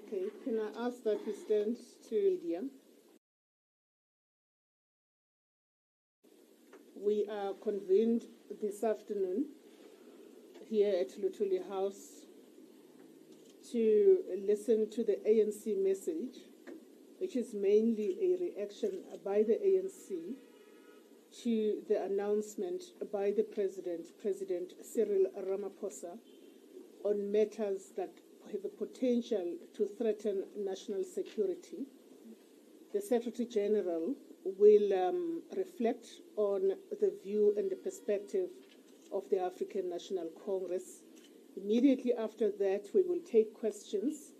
Okay, can I ask that we stand to media? We are convened this afternoon here at Lutuli House to listen to the ANC message, which is mainly a reaction by the ANC to the announcement by the President Cyril Ramaphosa, on matters that have the potential to threaten national security. The Secretary General will reflect on the view and the perspective of the African National Congress. Immediately after that, we will take questions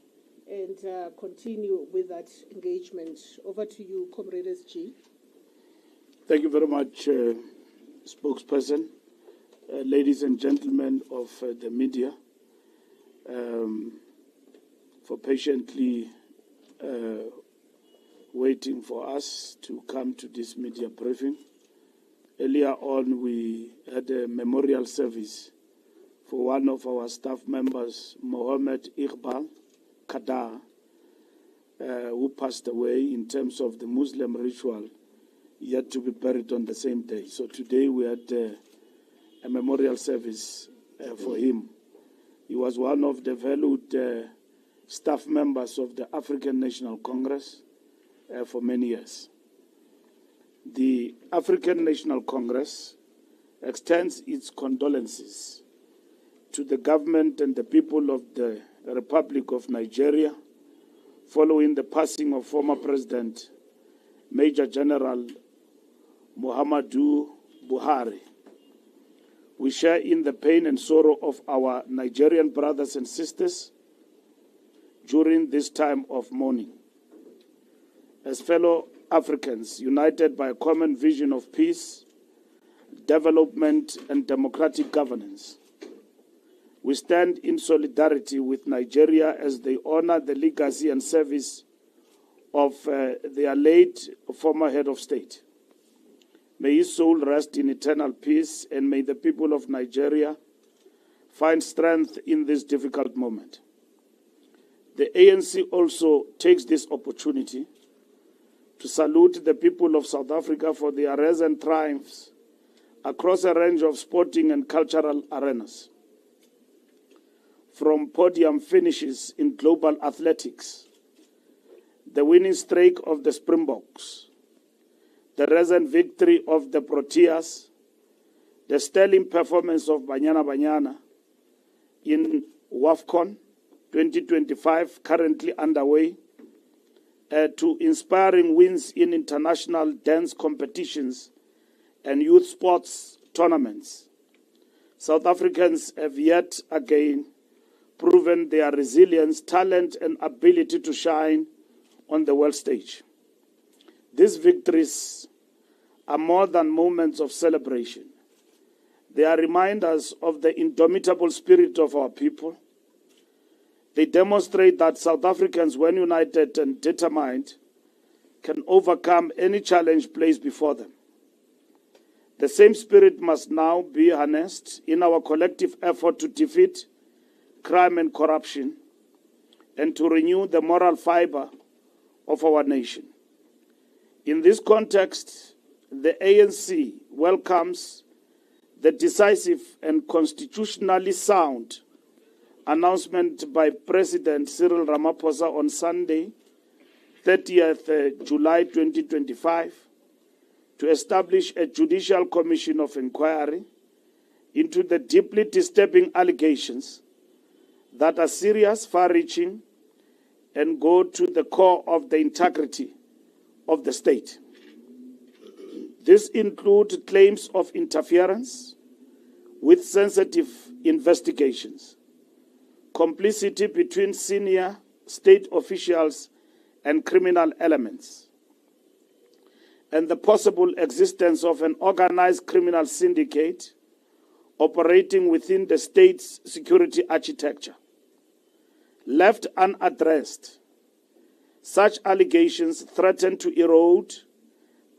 and continue with that engagement. Over to you, Comrade SG. Thank you very much, spokesperson. Ladies and gentlemen of the media, for patiently waiting for us to come to this media briefing. Earlier on, we had a memorial service for one of our staff members, Mohammed Iqbal Kadar, who passed away in terms of the Muslim ritual, yet to be buried on the same day. So today we had a memorial service for him. He was one of the valued staff members of the African National Congress for many years. The African National Congress extends its condolences to the government and the people of the Republic of Nigeria following the passing of former President Major General Muhammadu Buhari. We share in the pain and sorrow of our Nigerian brothers and sisters during this time of mourning. As fellow Africans united by a common vision of peace, development, and democratic governance, we stand in solidarity with Nigeria as they honor the legacy and service of their late former head of state. May his soul rest in eternal peace, and may the people of Nigeria find strength in this difficult moment. The ANC also takes this opportunity to salute the people of South Africa for their recent triumphs across a range of sporting and cultural arenas. From podium finishes in global athletics, the winning streak of the Springboks, the recent victory of the Proteas, the sterling performance of Banyana Banyana in WAFCON 2025, currently underway, to inspiring wins in international dance competitions and youth sports tournaments. South Africans have yet again proven their resilience, talent, and ability to shine on the world stage. These victories are more than moments of celebration. They are reminders of the indomitable spirit of our people. They demonstrate that South Africans, when united and determined, can overcome any challenge placed before them. The same spirit must now be harnessed in our collective effort to defeat crime and corruption and to renew the moral fiber of our nation. In this context, the ANC welcomes the decisive and constitutionally sound announcement by President Cyril Ramaphosa on Sunday, 30th July 2025, to establish a judicial commission of inquiry into the deeply disturbing allegations that are serious, far-reaching, and go to the core of the integrity of the state. This includes claims of interference with sensitive investigations, complicity between senior state officials and criminal elements, and the possible existence of an organized criminal syndicate operating within the state's security architecture. Left unaddressed, such allegations threaten to erode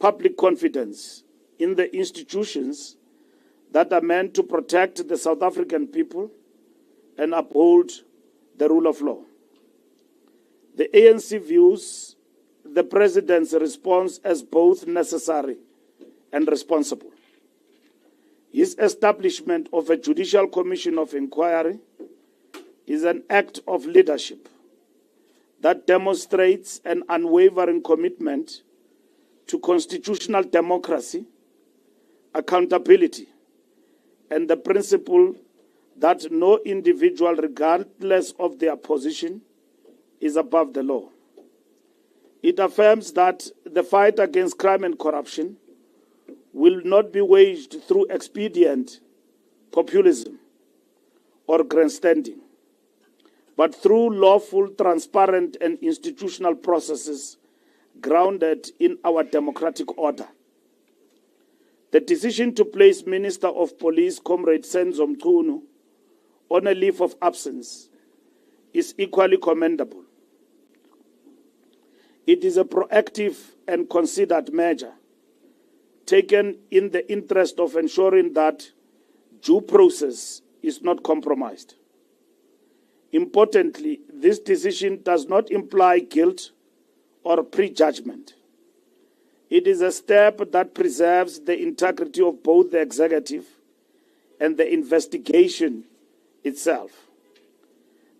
public confidence in the institutions that are meant to protect the South African people and uphold the rule of law. The ANC views the President's response as both necessary and responsible. His establishment of a Judicial Commission of Inquiry is an act of leadership that demonstrates an unwavering commitment to constitutional democracy, accountability, and the principle that no individual, regardless of their position, is above the law. It affirms that the fight against crime and corruption will not be waged through expedient populism or grandstanding, but through lawful, transparent, and institutional processes grounded in our democratic order. The decision to place Minister of Police, Comrade Senzo Mchunu, on a leave of absence is equally commendable. It is a proactive and considered measure taken in the interest of ensuring that due process is not compromised. Importantly, this decision does not imply guilt or prejudgment. It is a step that preserves the integrity of both the executive and the investigation itself.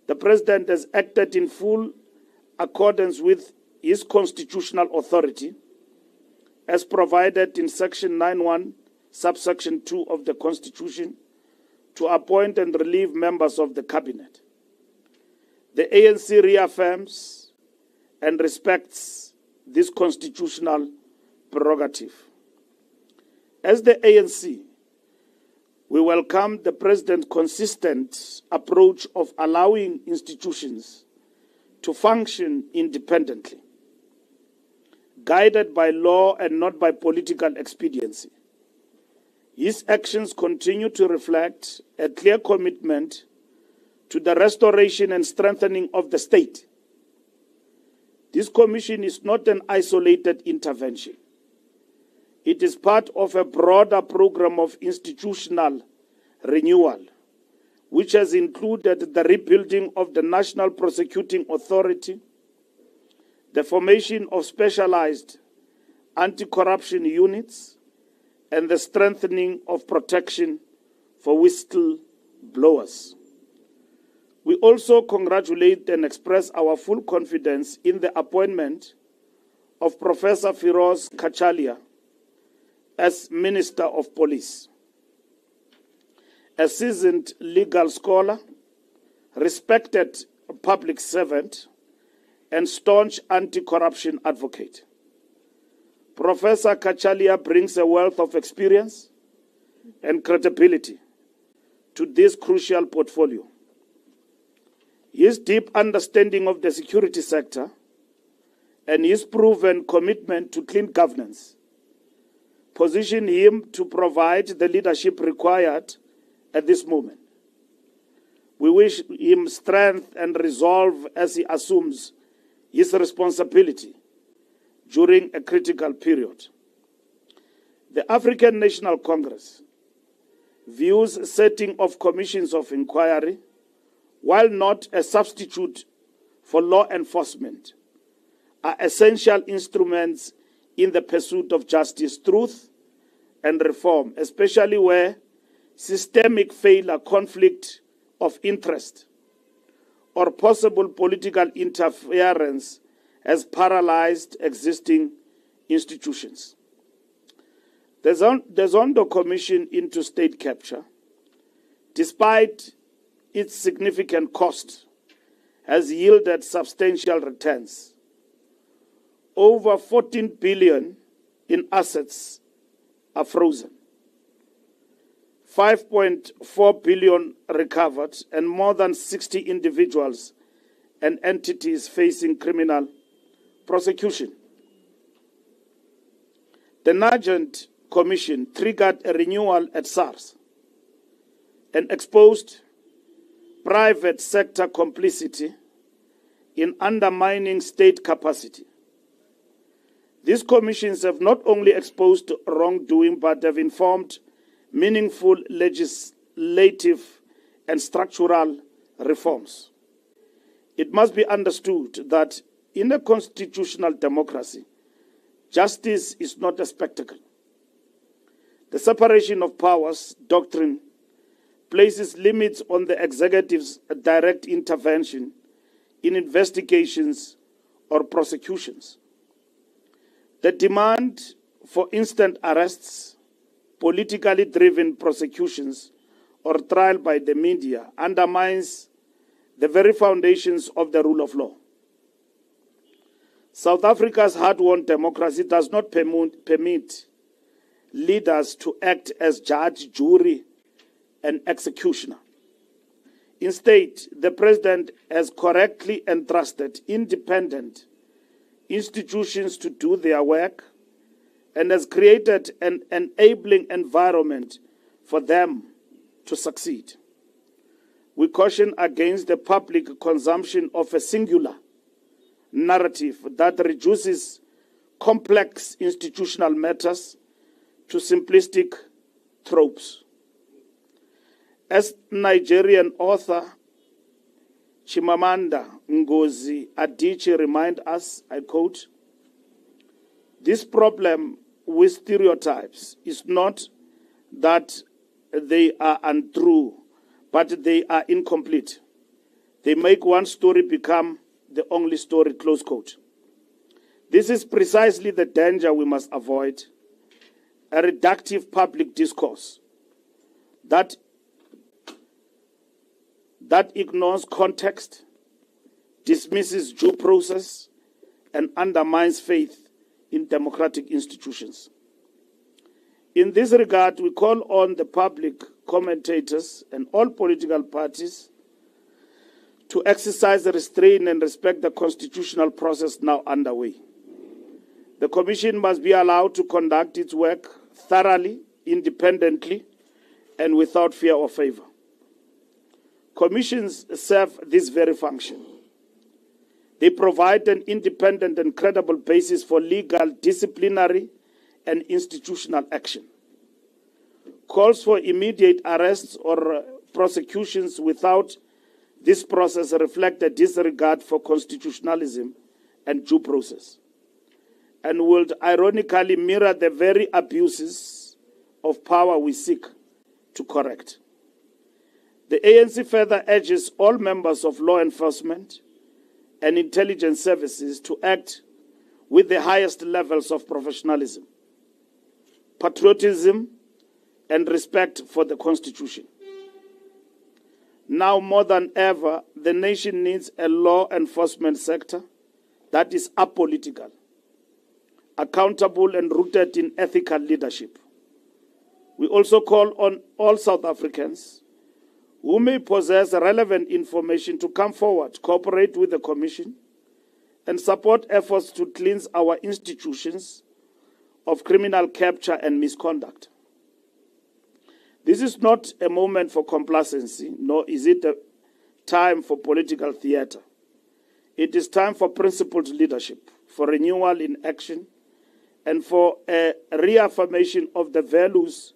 The President has acted in full accordance with his constitutional authority as provided in Section 91, subsection 2 of the Constitution, to appoint and relieve members of the Cabinet. The ANC reaffirms and respects this constitutional prerogative. As the ANC, we welcome the President's consistent approach of allowing institutions to function independently, guided by law and not by political expediency. His actions continue to reflect a clear commitment to the restoration and strengthening of the state. This commission is not an isolated intervention. It is part of a broader program of institutional renewal, which has included the rebuilding of the National Prosecuting Authority, the formation of specialized anti-corruption units, and the strengthening of protection for whistleblowers. We also congratulate and express our full confidence in the appointment of Professor Firoz Kachalia as Minister of Police. A seasoned legal scholar, respected public servant, and staunch anti-corruption advocate. Professor Kachalia brings a wealth of experience and credibility to this crucial portfolio. His deep understanding of the security sector and his proven commitment to clean governance position him to provide the leadership required at this moment. We wish him strength and resolve as he assumes his responsibility during a critical period. The African National Congress views setting of commissions of inquiry, while not a substitute for law enforcement, are essential instruments in the pursuit of justice, truth, and reform, especially where systemic failure, conflict of interest, or possible political interference has paralyzed existing institutions. The Zondo Commission into State Capture, despite its significant cost, has yielded substantial returns. Over 14 billion in assets are frozen, 5.4 billion recovered, and more than 60 individuals and entities facing criminal prosecution. The Nugent Commission triggered a renewal at SARS and exposed private sector complicity in undermining state capacity. These commissions have not only exposed wrongdoing, but have informed meaningful legislative and structural reforms. It must be understood that in a constitutional democracy, justice is not a spectacle. The separation of powers doctrine places limits on the executive's direct intervention in investigations or prosecutions. The demand for instant arrests, politically driven prosecutions, or trial by the media undermines the very foundations of the rule of law. South Africa's hard-won democracy does not permit leaders to act as judge, jury, and executioner. Instead, the president has correctly entrusted independent institutions to do their work and has created an enabling environment for them to succeed. We caution against the public consumption of a singular narrative that reduces complex institutional matters to simplistic tropes. As Nigerian author Chimamanda Ngozi Adichie reminds us, I quote, "This problem with stereotypes is not that they are untrue, but they are incomplete. They make one story become the only story," close quote. This is precisely the danger we must avoid, a reductive public discourse that ignores context, dismisses due process, and undermines faith in democratic institutions. In this regard, we call on the public, commentators, and all political parties to exercise restraint and respect the constitutional process now underway. The Commission must be allowed to conduct its work thoroughly, independently, and without fear or favor. Commissions serve this very function. They provide an independent and credible basis for legal, disciplinary, and institutional action. Calls for immediate arrests or prosecutions without this process reflect a disregard for constitutionalism and due process, and would ironically mirror the very abuses of power we seek to correct. The ANC further urges all members of law enforcement and intelligence services to act with the highest levels of professionalism, patriotism, and respect for the Constitution. Now more than ever, the nation needs a law enforcement sector that is apolitical, accountable, and rooted in ethical leadership. We also call on all South Africans who may possess relevant information to come forward, cooperate with the Commission, and support efforts to cleanse our institutions of criminal capture and misconduct. This is not a moment for complacency, nor is it a time for political theater. It is time for principled leadership, for renewal in action, and for a reaffirmation of the values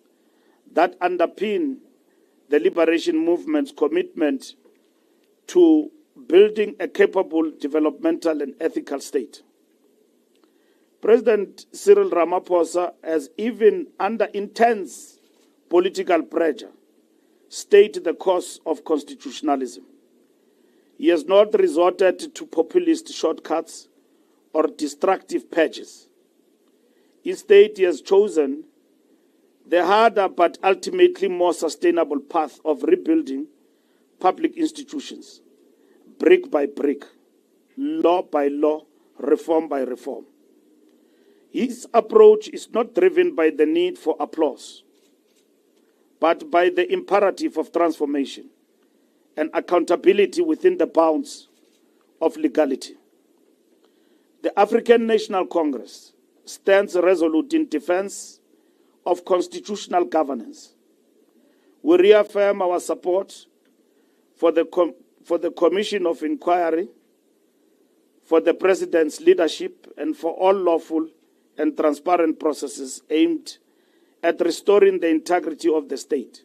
that underpin the liberation movement's commitment to building a capable, developmental, and ethical state. President Cyril Ramaphosa has, even under intense political pressure, stayed the course of constitutionalism. He has not resorted to populist shortcuts or destructive patches. Instead, he has chosen the harder but ultimately more sustainable path of rebuilding public institutions, brick by brick, law by law, reform by reform. His approach is not driven by the need for applause, but by the imperative of transformation and accountability within the bounds of legality. The African National Congress stands resolute in defense of constitutional governance. We reaffirm our support for the Commission of Inquiry, for the President's leadership, and for all lawful and transparent processes aimed at restoring the integrity of the state.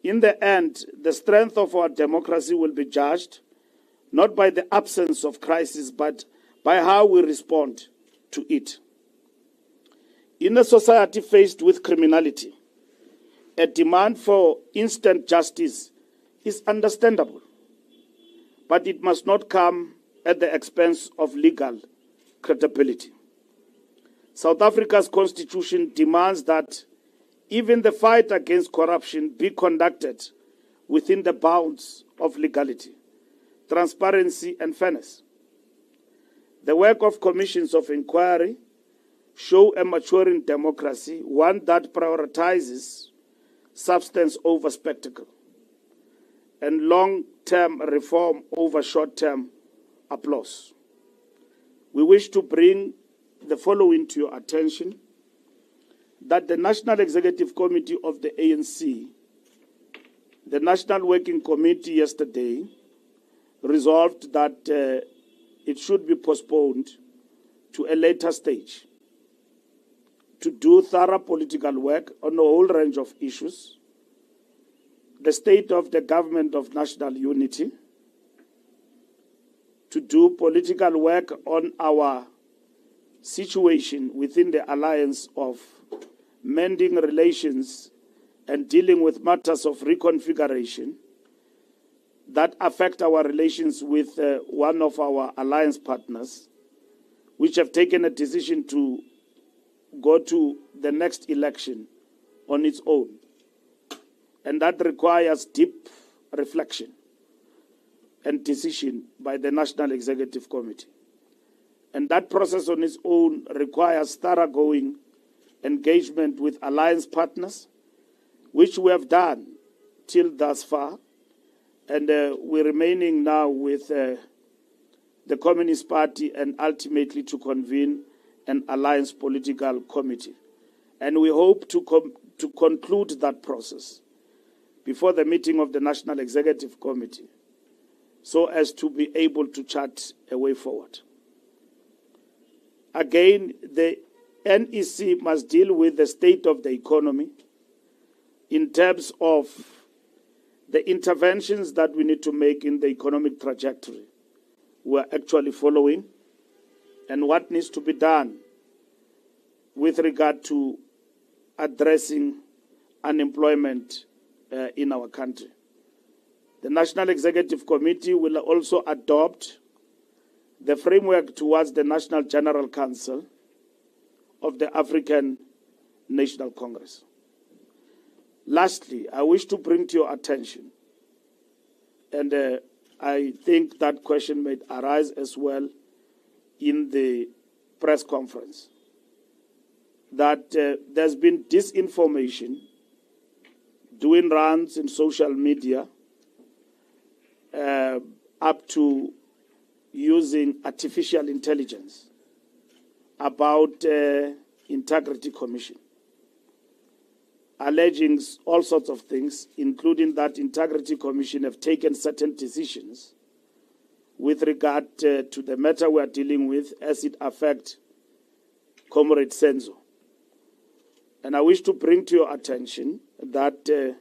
In the end, the strength of our democracy will be judged not by the absence of crisis, but by how we respond to it. In a society faced with criminality, a demand for instant justice is understandable, but it must not come at the expense of legal credibility. South Africa's constitution demands that even the fight against corruption be conducted within the bounds of legality, transparency, and fairness. The work of commissions of inquiry show a maturing democracy, one that prioritizes substance over spectacle, and long-term reform over short-term applause. We wish to bring the following to your attention: that the National Executive Committee of the ANC, the National Working Committee yesterday, resolved that it should be postponed to a later stage to do thorough political work on a whole range of issues: the state of the government of national unity, to do political work on our situation within the alliance of mending relations and dealing with matters of reconfiguration that affect our relations with one of our alliance partners, which have taken a decision to go to the next election on its own. And that requires deep reflection and decision by the National Executive Committee. And that process on its own requires thoroughgoing engagement with alliance partners, which we have done till thus far. And we're remaining now with the Communist Party and ultimately to convene an alliance political committee. And we hope to conclude that process before the meeting of the National Executive Committee, so as to be able to chart a way forward. Again, the NEC must deal with the state of the economy in terms of the interventions that we need to make in the economic trajectory we're actually following, and what needs to be done with regard to addressing unemployment in our country. The National Executive Committee will also adopt the framework towards the National General Council of the African National Congress. Lastly, I wish to bring to your attention, and I think that question may arise as well in the press conference, that there's been disinformation doing rounds in social media up to using artificial intelligence about Integrity Commission, alleging all sorts of things, including that Integrity Commission have taken certain decisions with regard to the matter we are dealing with as it affects Comrade Senzo. And I wish to bring to your attention that there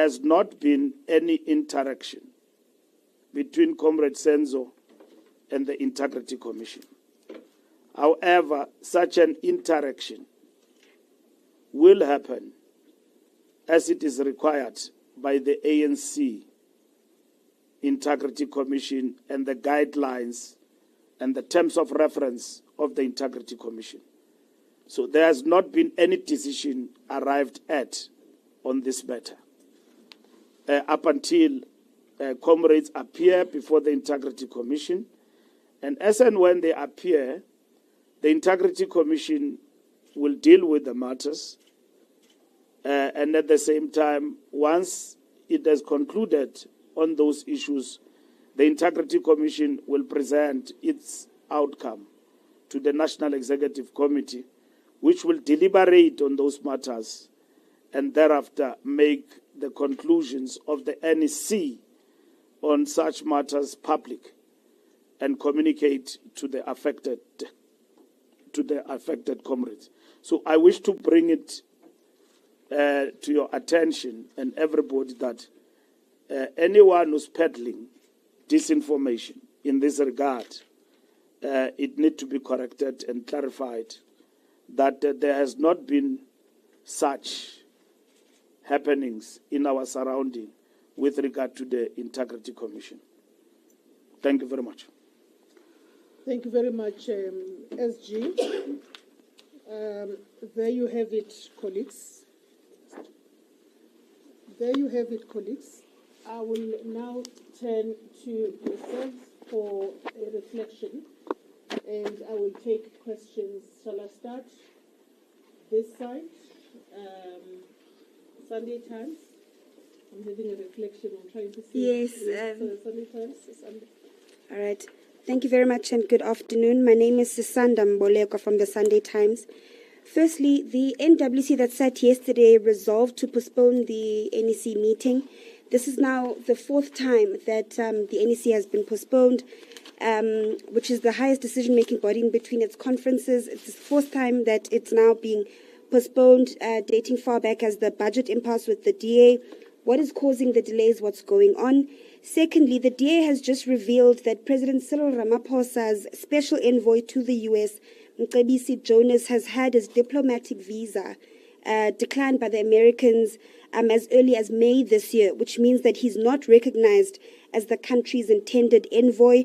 has not been any interaction between Comrade Senzo and the Integrity Commission. However, such an interaction will happen as it is required by the ANC Integrity Commission and the guidelines and the terms of reference of the Integrity Commission. So there has not been any decision arrived at on this matter up until comrades appear before the Integrity Commission. And as and when they appear, the Integrity Commission will deal with the matters. And at the same time, once it has concluded on those issues, the Integrity Commission will present its outcome to the National Executive Committee, which will deliberate on those matters and thereafter make the conclusions of the NEC on such matters public and communicate to the affected comrades. So I wish to bring it to your attention and everybody that anyone who's peddling disinformation in this regard, it needs to be corrected and clarified that there has not been such happenings in our surrounding with regard to the Integrity Commission. Thank you very much. Thank you very much, SG. There you have it, colleagues. There you have it, colleagues. I will now turn to yourselves for a reflection, and I will take questions. Shall I start this side? Sunday Times. I'm having a reflection. I'm trying to see. Yes. Sunday Times. Sunday. All right. Thank you very much and good afternoon. My name is Nhlanhla Mkhwanazi from the Sunday Times. Firstly, the NWC that sat yesterday resolved to postpone the NEC meeting. This is now the fourth time that the NEC has been postponed, which is the highest decision-making body in between its conferences. It's the fourth time that it's now being postponed, dating far back as the budget impasse with the DA. What is causing the delays? What's going on? Secondly, the DA has just revealed that President Cyril Ramaphosa's special envoy to the U.S., Mcebisi Jonas, has had his diplomatic visa declined by the Americans as early as May this year, which means that he's not recognized as the country's intended envoy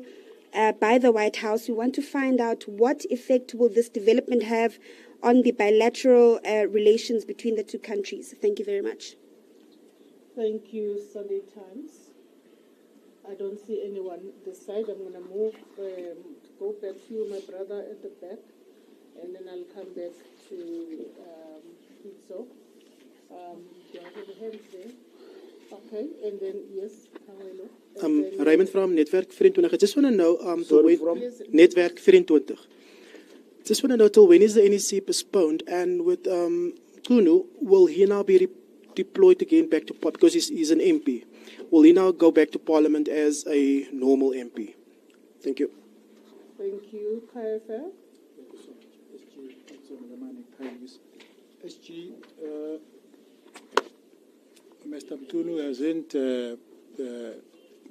by the White House. We want to find out what effect will this development have on the bilateral relations between the two countries. Thank you very much. Thank you, Sunday Times. I don't see anyone this side. I'm going to move, go back to you, my brother at the back, and then I'll come back to Pizzo. Do I have a hand there? Okay, and then, yes, Hawelo. Raymond from Netwerk 24. I just want to know, Sorry, till when, from? Netwerk 24. Just want to know till when is the NEC postponed, and with Kunu, will he now be deployed again back to Parliament, because he's an MP? Will he now go back to Parliament as a normal MP? Thank you. Thank you, KFL. Thank you so much, SG. Mr. Mtunu hasn't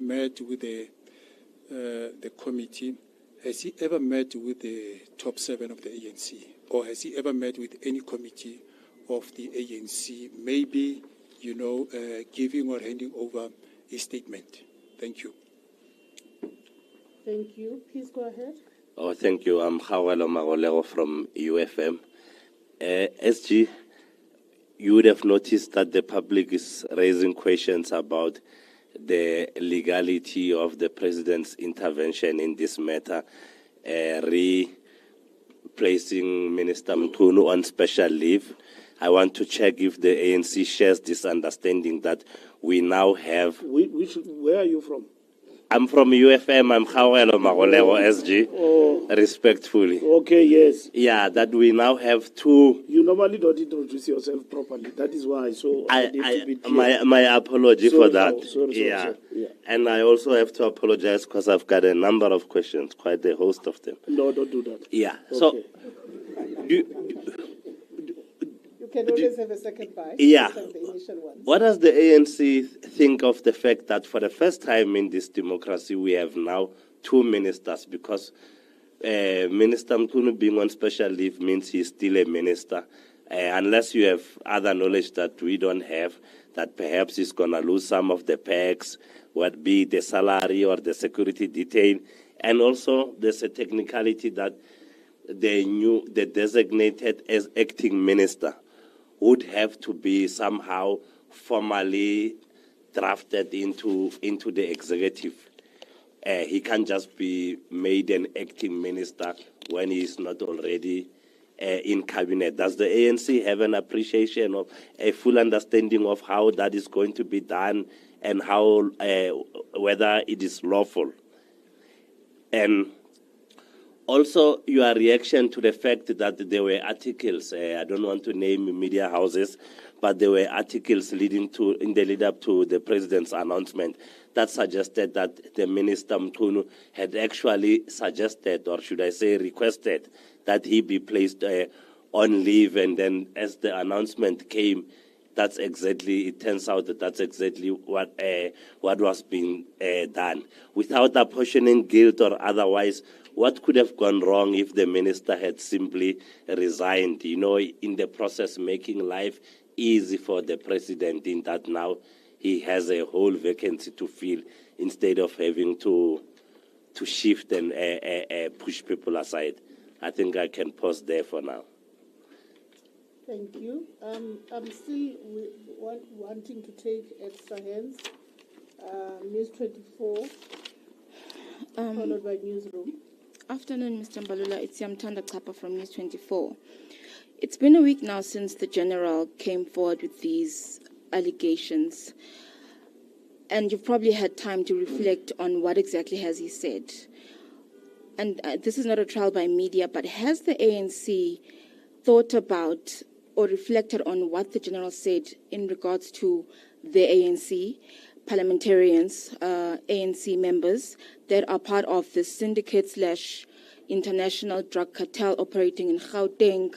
met with the committee. Has he ever met with the top 7 of the ANC? Or has he ever met with any committee of the ANC? Maybe, giving or handing over a statement. Thank you. Thank you. Please go ahead. Oh, thank you. I'm Nhlanhla Mkhwanazi from UFM. SG, you would have noticed that the public is raising questions about the legality of the president's intervention in this matter, replacing Minister Mkhunu on special leave. I want to check if the ANC shares this understanding that we now have... Where are you from? I'm from UFM. I'm Nhlanhla Mkhwanazi, SG, respectfully. Okay, yes. Yeah, that we now have two... You normally don't introduce yourself properly. That is why. So I need to be clear. My apology for that. Sorry, yeah. And I also have to apologize because I've got a number of questions, quite a host of them. No, don't do that. Yeah. Okay. So, You can always have a second bite. Yeah. The initial ones. What does the ANC think of the fact that for the first time in this democracy we have now two ministers? Because Minister Mkhunu being on special leave means he's still a minister. Unless you have other knowledge that we don't have, that perhaps he's going to lose some of the perks, what be the salary or the security detail. And also there's a technicality that the designated as acting minister would have to be somehow formally drafted into the executive. He can't just be made an acting minister when he is not already in cabinet. Does the ANC have an appreciation of a full understanding of how that is going to be done and how whether it is lawful? And also, your reaction to the fact that there were articles, I don't want to name media houses, but there were articles in the lead up to the president's announcement that suggested that the Minister Mkhunu had actually suggested, or should I say requested, that he be placed on leave, and then as the announcement came, it turns out that that's exactly what was being done. Without apportioning guilt or otherwise, what could have gone wrong if the minister had simply resigned, in the process making life easy for the president, in that now he has a whole vacancy to fill instead of having to shift and push people aside. I think I can pause there for now. Thank you. I'm still wanting to take extra hands. News 24, followed by Newsroom. Afternoon, Mr. Mbalula. It's Yamtanda Kapa from News 24. It's been a week now since the General came forward with these allegations, and you've probably had time to reflect on what exactly has he said. And this is not a trial by media, but has the ANC thought about or reflected on what the General said in regards to the ANC, parliamentarians, ANC members that are part of the syndicate/international drug cartel operating in Gauteng?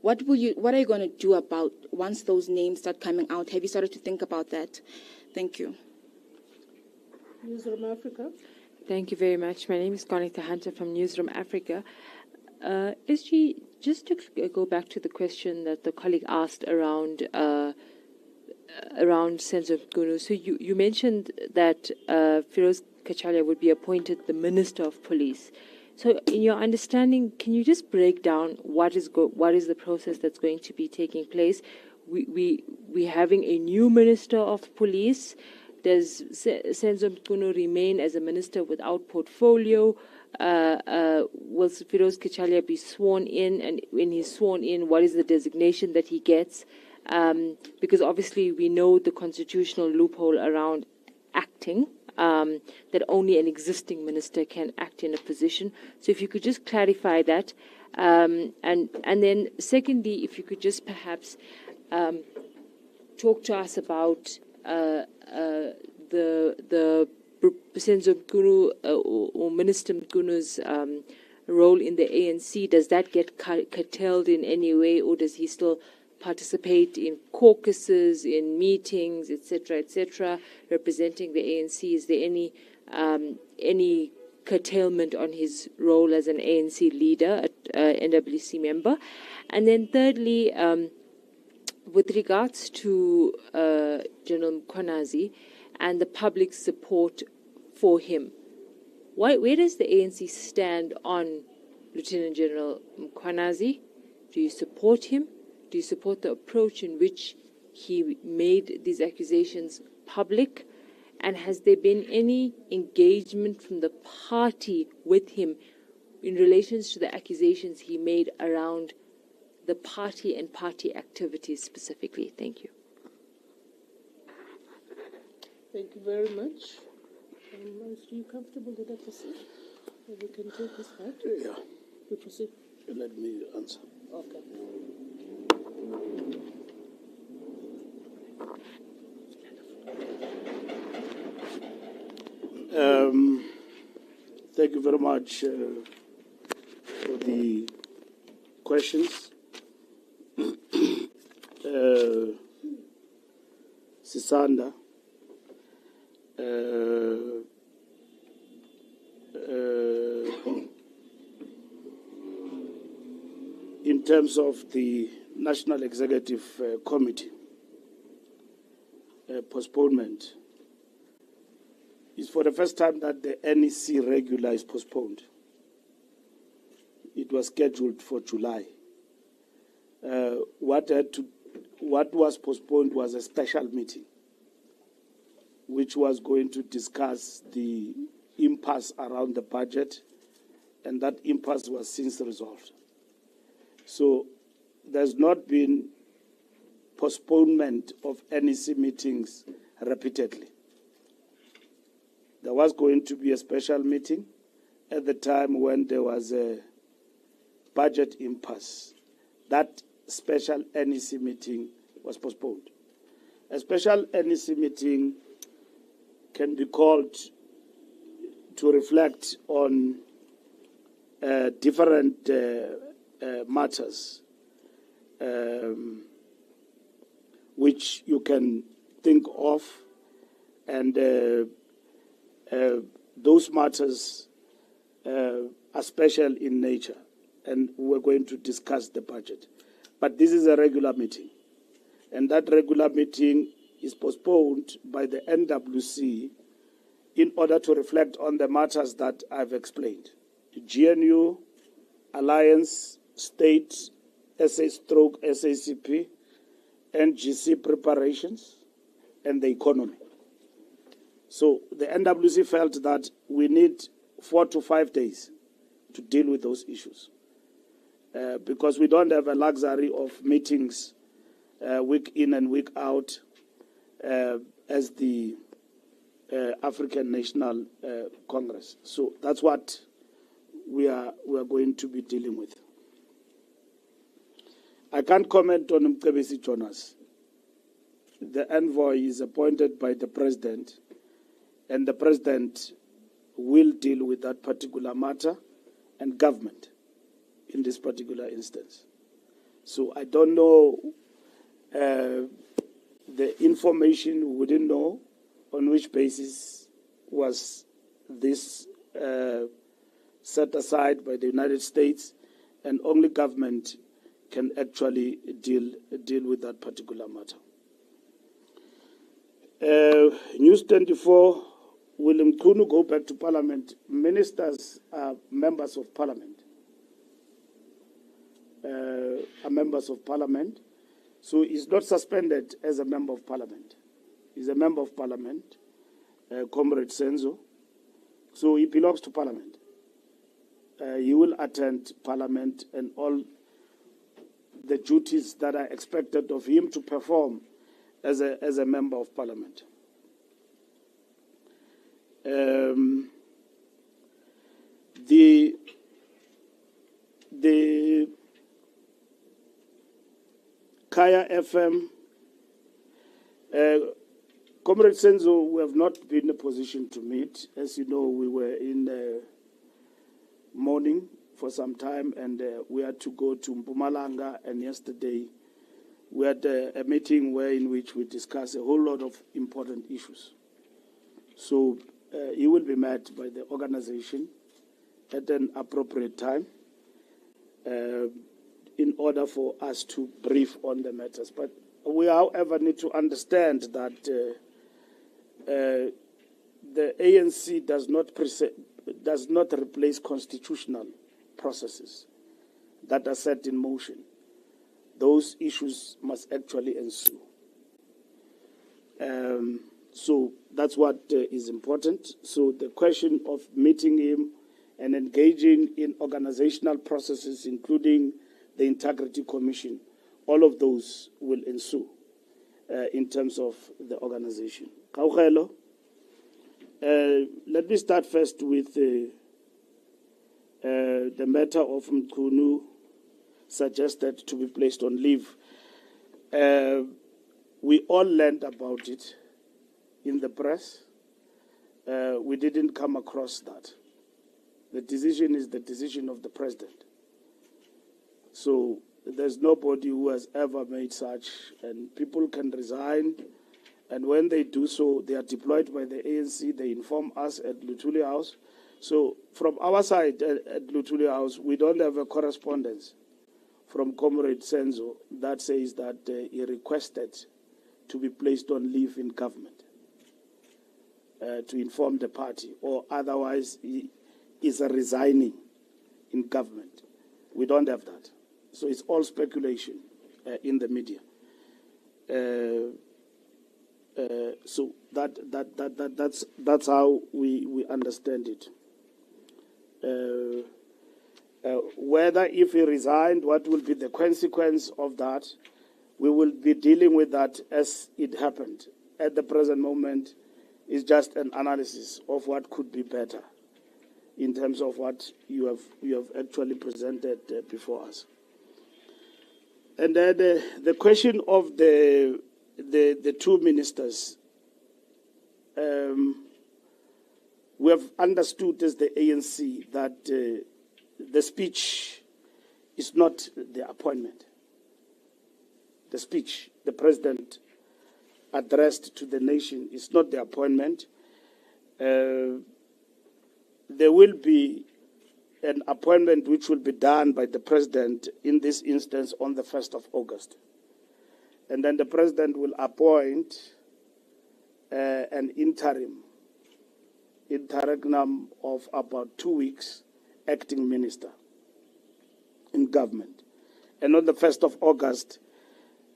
What are you going to do about once those names start coming out? Have you started to think about that? Thank you. Newsroom Africa. Thank you very much. My name is Connie Hunter from Newsroom Africa. SG, just to go back to the question that the colleague asked around Senzo Mkhwanazi. So you mentioned that Firoz Kachalia would be appointed the Minister of Police. So in your understanding, can you just break down what is the process that's going to be taking place? We're having a new Minister of Police. Does Senzo Mkhwanazi remain as a minister without portfolio? Will Firoz Kachalia be sworn in? And when he's sworn in, what is the designation that he gets? Because obviously we know the constitutional loophole around acting, that only an existing minister can act in a position. So if you could just clarify that. And then secondly, if you could just perhaps talk to us about the Senzo Mkhwanazi or Minister Mkhwanazi's role in the ANC. Does that get curtailed in any way, or does he still participate in caucuses, in meetings, etc., representing the ANC? Is there any curtailment on his role as an ANC leader, NWC member? And then thirdly, with regards to General Mkhwanazi and the public support for him, where does the ANC stand on Lieutenant General Mkhwanazi? Do you support him? Do you support the approach in which he made these accusations public? And has there been any engagement from the party with him in relation to the accusations he made around the party and party activities specifically? Thank you. Thank you very much. Are you comfortable that I proceed? Or we can take this back? Yeah. We proceed. Let me answer. Okay. Thank you very much for the questions. Sisanda, in terms of the National Executive Committee postponement, it's for the first time that the NEC regular is postponed. It was scheduled for July. What was postponed was a special meeting, which was going to discuss the impasse around the budget, and that impasse was since resolved. So there's not been postponement of NEC meetings repeatedly. There was going to be a special meeting at the time when there was a budget impasse. That special NEC meeting was postponed. A special NEC meeting can be called to reflect on different matters. which you can think of, and those matters are special in nature, and we're going to discuss the budget. But this is a regular meeting, and that regular meeting is postponed by the NWC in order to reflect on the matters that I've explained. The GNU, Alliance, State, SA/SACP, NGC preparations, and the economy. So the NWC felt that we need 4 to 5 days to deal with those issues because we don't have a luxury of meetings week in and week out as the African National Congress. So that's what we are going to be dealing with. I can't comment on Mcebisi Jonas. The envoy is appointed by the president, and the president will deal with that particular matter and government in this particular instance. So I don't know the information. We wouldn't know on which basis was this set aside by the United States, and only government can actually deal with that particular matter. News 24, will Mkhunu go back to Parliament? Ministers are members of Parliament. Are members of Parliament. So he's not suspended as a member of Parliament. He's a member of Parliament, Comrade Senzo. So he belongs to Parliament. He will attend Parliament and all the duties that are expected of him to perform as a member of Parliament. The Kaya FM, Comrade Senzo, we have not been in a position to meet. As you know, we were in mourning for some time, and we had to go to Mpumalanga, and yesterday we had a meeting in which we discussed a whole lot of important issues. So he will be met by the organization at an appropriate time in order for us to brief on the matters. But we, however, need to understand that the ANC does not replace constitutional processes that are set in motion. Those issues must actually ensue. So that's what is important. So the question of meeting him and engaging in organizational processes, including the Integrity Commission, all of those will ensue in terms of the organization. Kaugelo, let me start first with the matter of Mkhunu suggested to be placed on leave. We all learned about it in the press. We didn't come across that. The decision is the decision of the president. So there's nobody who has ever made such, and people can resign, and when they do so, they are deployed by the ANC. They inform us at Luthuli House. So from our side at Luthuli House, we don't have a correspondence from Comrade Senzo that says that he requested to be placed on leave in government to inform the party, or otherwise he is resigning in government. We don't have that. So it's all speculation in the media. So that's how we understand it. Whether if he resigned, what will be the consequence of that, we will be dealing with that as it happened. At the present moment, it's just an analysis of what could be better in terms of what you have actually presented before us. And then the question of the two ministers, we have understood as the ANC that the speech is not the appointment. The speech, the president addressed to the nation is not the appointment. There will be an appointment which will be done by the president in this instance on the 1st of August. And then the president will appoint an interim of about 2 weeks acting minister in government. And on the 1st of August,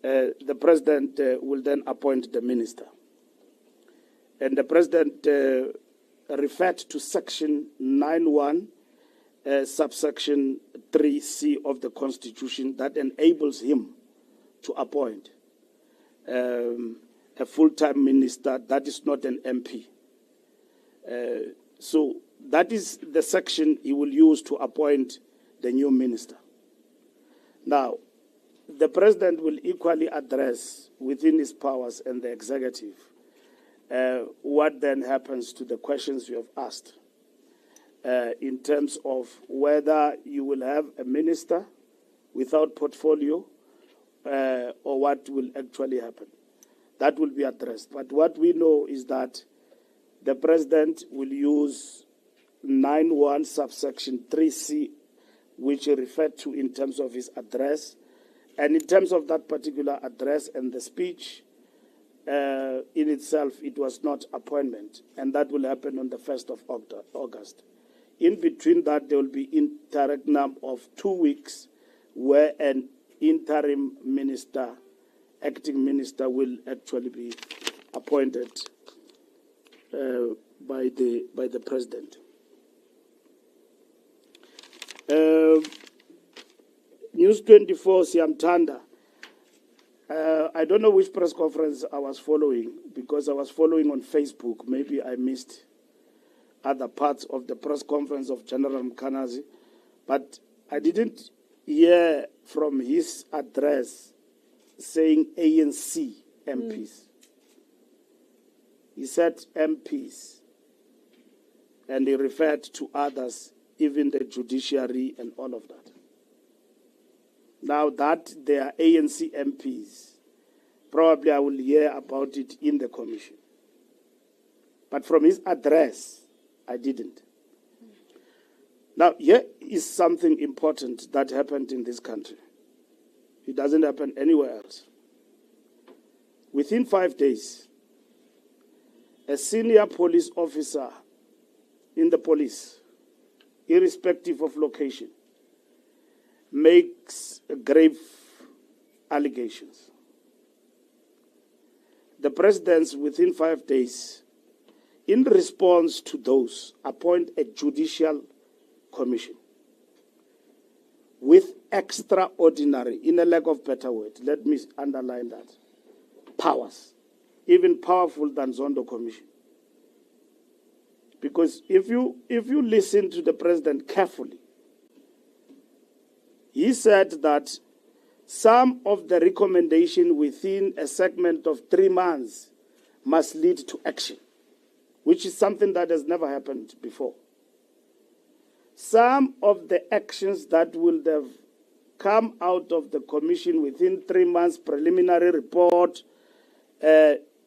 the president will then appoint the minister. And the president referred to section 9.1, subsection 3C of the Constitution that enables him to appoint a full-time minister that is not an MP. So that is the section he will use to appoint the new minister. Now, the president will equally address within his powers and the executive what then happens to the questions you have asked in terms of whether you will have a minister without portfolio or what will actually happen. That will be addressed. But what we know is that the president will use 9.1 subsection 3C, which he referred to in terms of his address. And in terms of that particular address and the speech, in itself, it was not appointment. And that will happen on the 1st of August. In between that, there will be interim of 2 weeks where an interim minister, acting minister, will actually be appointed by the president. News 24, Siamtanda. I don't know which press conference I was following because I was following on Facebook. Maybe I missed other parts of the press conference of General Mkhwanazi, but I didn't hear from his address saying ANC MPs. He said MPs, and he referred to others, even the judiciary and all of that. Now that they are ANC MPs, probably I will hear about it in the commission. But from his address, I didn't. Now, here is something important that happened in this country. It doesn't happen anywhere else. Within 5 days, a senior police officer in the police, irrespective of location, makes grave allegations. The presidents, within 5 days, in response to those, appoint a judicial commission with extraordinary, in a lack of better word, let me underline that, powers, even powerful than Zondo Commission. Because if you listen to the president carefully, he said that some of the recommendation within a segment of 3 months must lead to action, which is something that has never happened before. Some of the actions that will have come out of the commission within 3 months preliminary report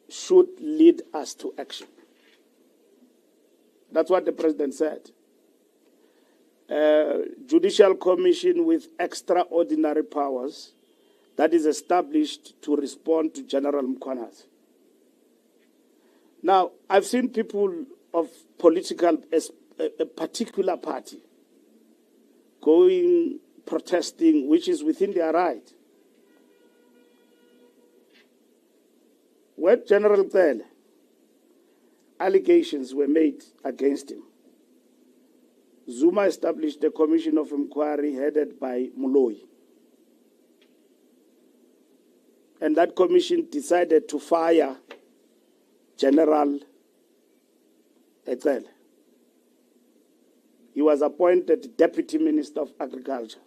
should lead us to action. That's what the president said. Judicial commission with extraordinary powers that is established to respond to General Mkhwanazi. Now, I've seen people of political, a particular party, going, protesting, which is within their right. When General Cele, allegations were made against him, Zuma established a commission of inquiry headed by Moloi. And that commission decided to fire General Cele. He was appointed Deputy Minister of Agriculture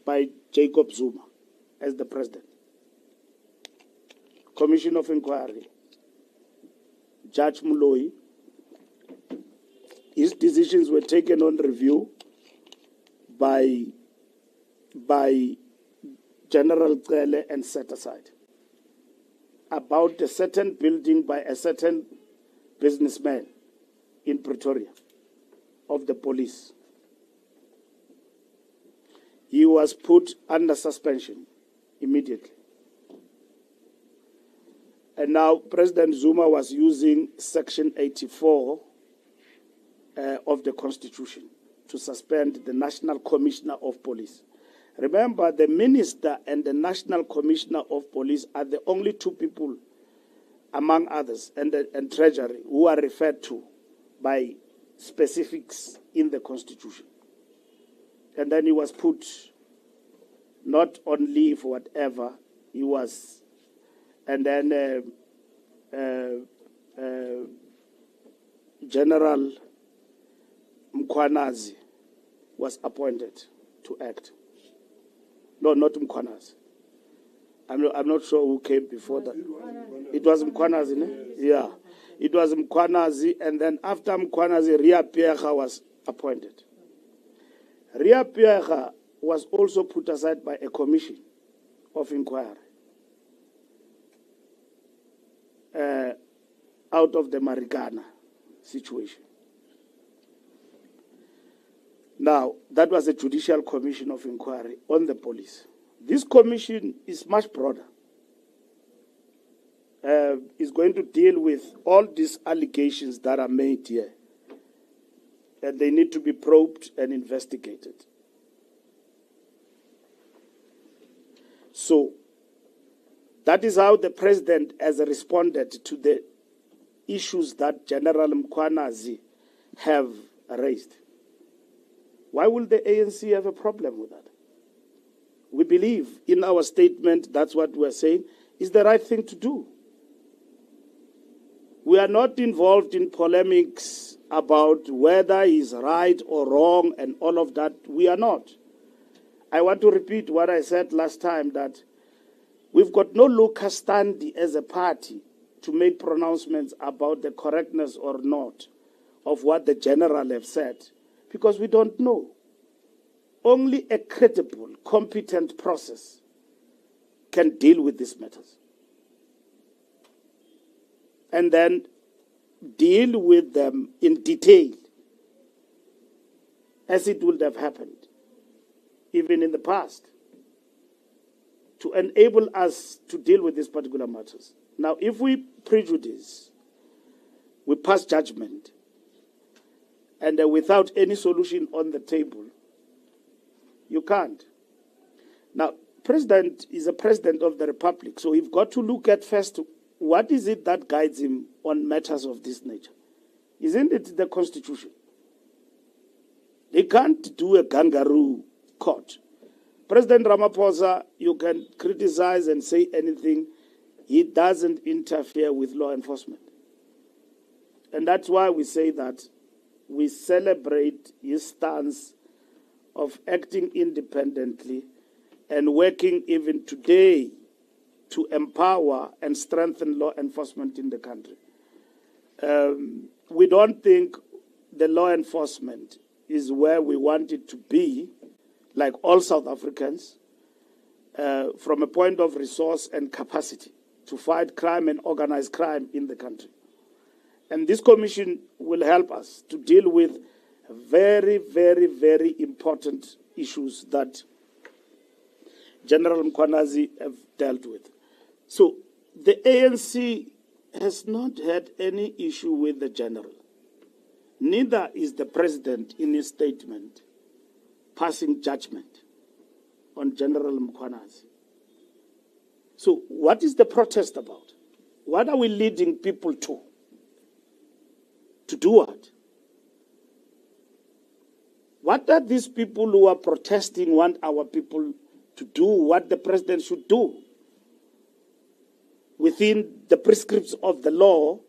by Jacob Zuma as the president. Commission of Inquiry, Judge Moloi. His decisions were taken on review by General Cele and set aside. about a certain building by a certain businessman in Pretoria of the police. He was put under suspension immediately. And now President Zuma was using Section 84 of the Constitution to suspend the National Commissioner of Police. Remember, the Minister and the National Commissioner of Police are the only two people, among others, and Treasury, who are referred to by specifics in the Constitution. And then he was put not on leave, whatever, he was, and then General Mkhwanazi was appointed to act. No, not Mkhwanazi. I'm not sure who came before that. It was Mkhwanazi, no? Yeah. It was Mkhwanazi, and then after Mkhwanazi, Ria Pierre was appointed. Ria Pierre was also put aside by a commission of inquiry out of the Marikana situation. Now, that was a judicial commission of inquiry on the police. This commission is much broader. It's going to deal with all these allegations that are made here. And they need to be probed and investigated. So, that is how the president has responded to the issues that General Mkhwanazi have raised. Why will the ANC have a problem with that? We believe in our statement, that's what we're saying, is the right thing to do. We are not involved in polemics about whether he's right or wrong and all of that. We are not. I want to repeat what I said last time, that we've got no locus standi as a party to make pronouncements about the correctness or not of what the general have said, because we don't know. Only a credible, competent process can deal with these matters. And then deal with them in detail, as it would have happened, even in the past, to enable us to deal with these particular matters. Now, if we prejudice, we pass judgment, and without any solution on the table, you can't. Now, President is a president of the Republic, so you've got to look at first, what is it that guides him on matters of this nature? Isn't it the Constitution? They can't do a kangaroo court. President Ramaphosa, you can criticize and say anything. He doesn't interfere with law enforcement. And that's why we say that we celebrate his stance of acting independently and working even today to empower and strengthen law enforcement in the country. We don't think the law enforcement is where we want it to be, like all South Africans, from a point of resource and capacity to fight crime and organized crime in the country. And this commission will help us to deal with very, very, very important issues that General Mkhwanazi have dealt with. So the ANC has not had any issue with the general. Neither is the president in his statement passing judgment on General Mkhwanazi. So what is the protest about? What are we leading people to? To do what? What are these people who are protesting want our people to do what the president should do within the prescripts of the law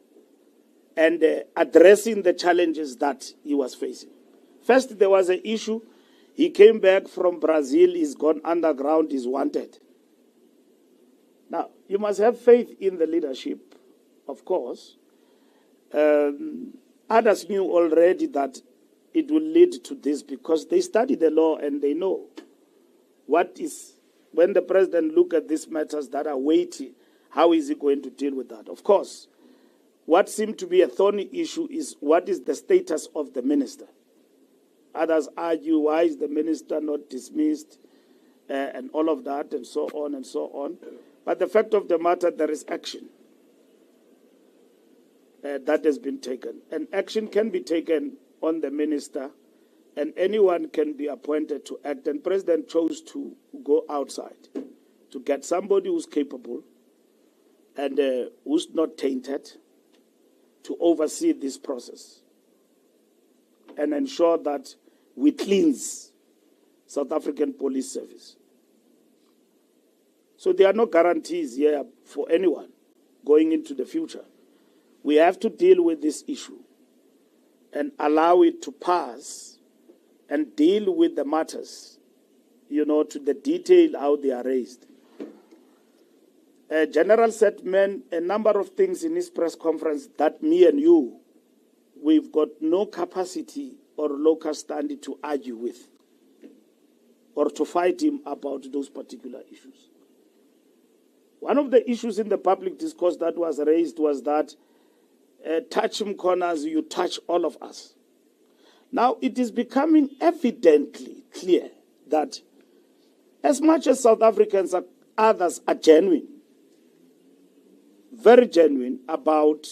and addressing the challenges that he was facing? First, there was an issue. He came back from Brazil, he's gone underground, he's wanted. Now, you must have faith in the leadership, of course. Others knew already that it will lead to this because they study the law and they know what is, when the president look at these matters that are weighty, How is he going to deal with that? Of course, what seemed to be a thorny issue is what is the status of the minister. Others argue, why is the minister not dismissed, and all of that, and so on and so on. But the fact of the matter, there is action that has been taken. And action can be taken on the minister, and anyone can be appointed to act. And President chose to go outside to get somebody who's capable and who's not tainted to oversee this process and ensure that we cleanse South African Police Service. So there are no guarantees here for anyone going into the future. We have to deal with this issue and allow it to pass and deal with the matters, to the detail how they are raised. General said, a number of things in his press conference that me and you, we've got no capacity or local standing to argue with or to fight him about those particular issues. One of the issues in the public discourse that was raised was that touch Mkhwanazi, you touch all of us. Now, it is becoming evidently clear that as much as South Africans are, others are genuine, very genuine about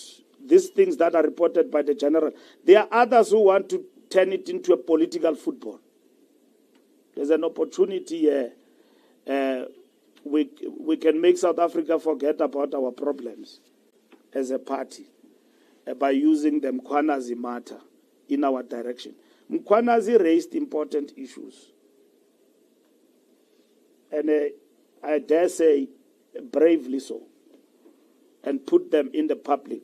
these things that are reported by the general, there are others who want to turn it into a political football. There's an opportunity here. We can make South Africa forget about our problems as a party by using the Mkhwanazi matter in our direction. Mkhwanazi raised important issues. And I dare say, bravely so, and put them in the public.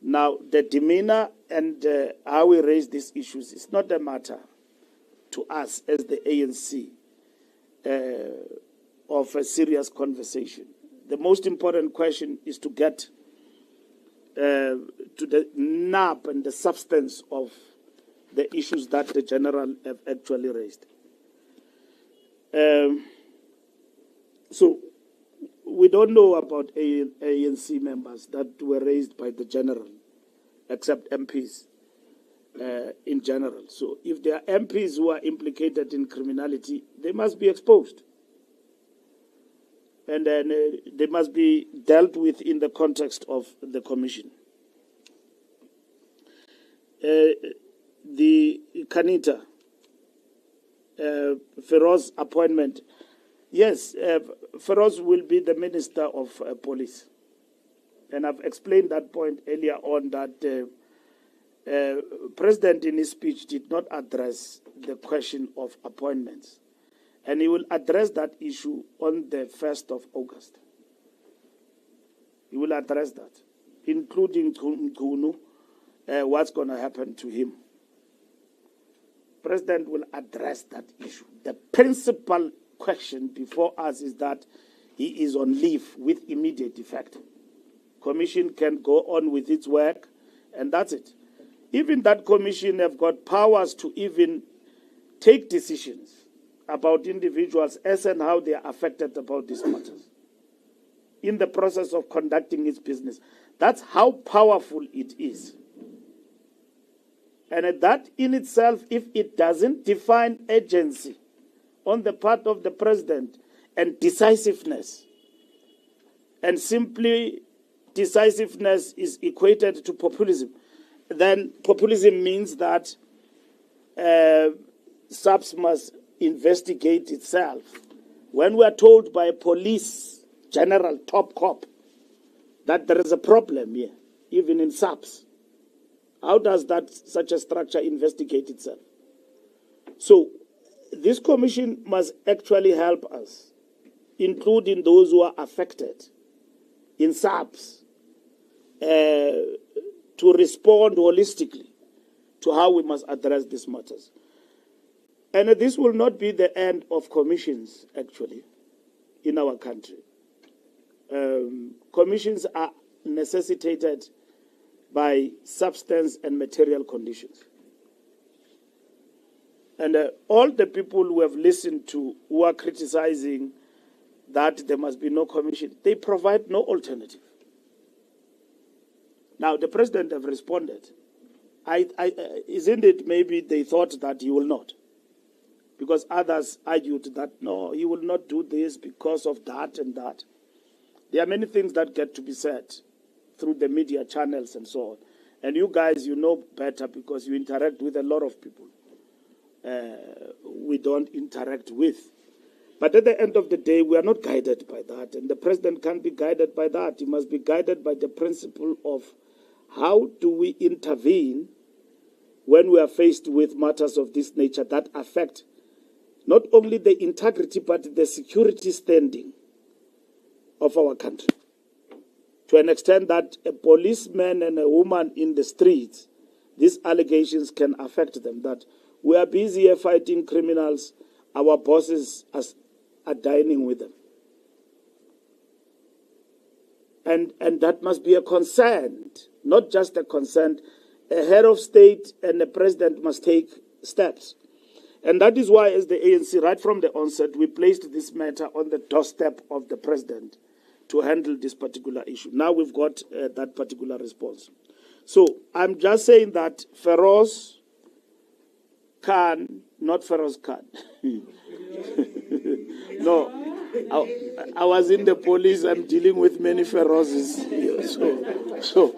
Now, the demeanor and how we raise these issues is not a matter to us as the ANC of a serious conversation. The most important question is to get to the nub and the substance of the issues that the general have actually raised. So we don't know about ANC members that were raised by the general, except MPs in general. So if there are MPs who are implicated in criminality, they must be exposed. And then they must be dealt with in the context of the commission. The Kanita, Feroz appointment. Yes, Feroz will be the Minister of Police. And I've explained that point earlier on that President in his speech did not address the question of appointments. And he will address that issue on the 1st of August. He will address that, including Mkhunu, what's going to happen to him. President will address that issue. The principal question before us is that he is on leave with immediate effect. Commission can go on with its work, and that's it. Even that commission have got powers to even take decisions about individuals as and how they are affected about these matters in the process of conducting its business. That's how powerful it is. And that in itself, if it doesn't define agency on the part of the president and decisiveness, and simply decisiveness is equated to populism, then populism means that Saps must investigate itself. When we are told by a police general, top cop, that there is a problem here, even in Saps, how does that such a structure investigate itself? So this commission must actually help us, including those who are affected in Saps, to respond holistically to how we must address these matters. And this will not be the end of commissions, actually, in our country. Commissions are necessitated by substance and material conditions. And all the people who have listened to, who are criticizing that there must be no commission. They provide no alternative. Now, the president have responded. Isn't it maybe they thought that he will not? Because others argued that, no, he will not do this because of that and that. There are many things that get to be said through the media channels and so on. And you guys, you know better because you interact with a lot of people we don't interact with. But at the end of the day, we are not guided by that. And the president can't be guided by that. He must be guided by the principle of how do we intervene when we are faced with matters of this nature that affect not only the integrity but the security standing of our country. To an extent that a policeman and a woman in the streets, these allegations can affect them. That we are busy here fighting criminals, our bosses are dining with them. And that must be a concern, not just a concern. A head of state and a president must take steps. And that is why, as the ANC, right from the onset, we placed this matter on the doorstep of the president to handle this particular issue. Now we've got that particular response. So I'm just saying that Feroz Khan, not Feroz Khan. No, I was in the police. I'm dealing with many Ferozes. So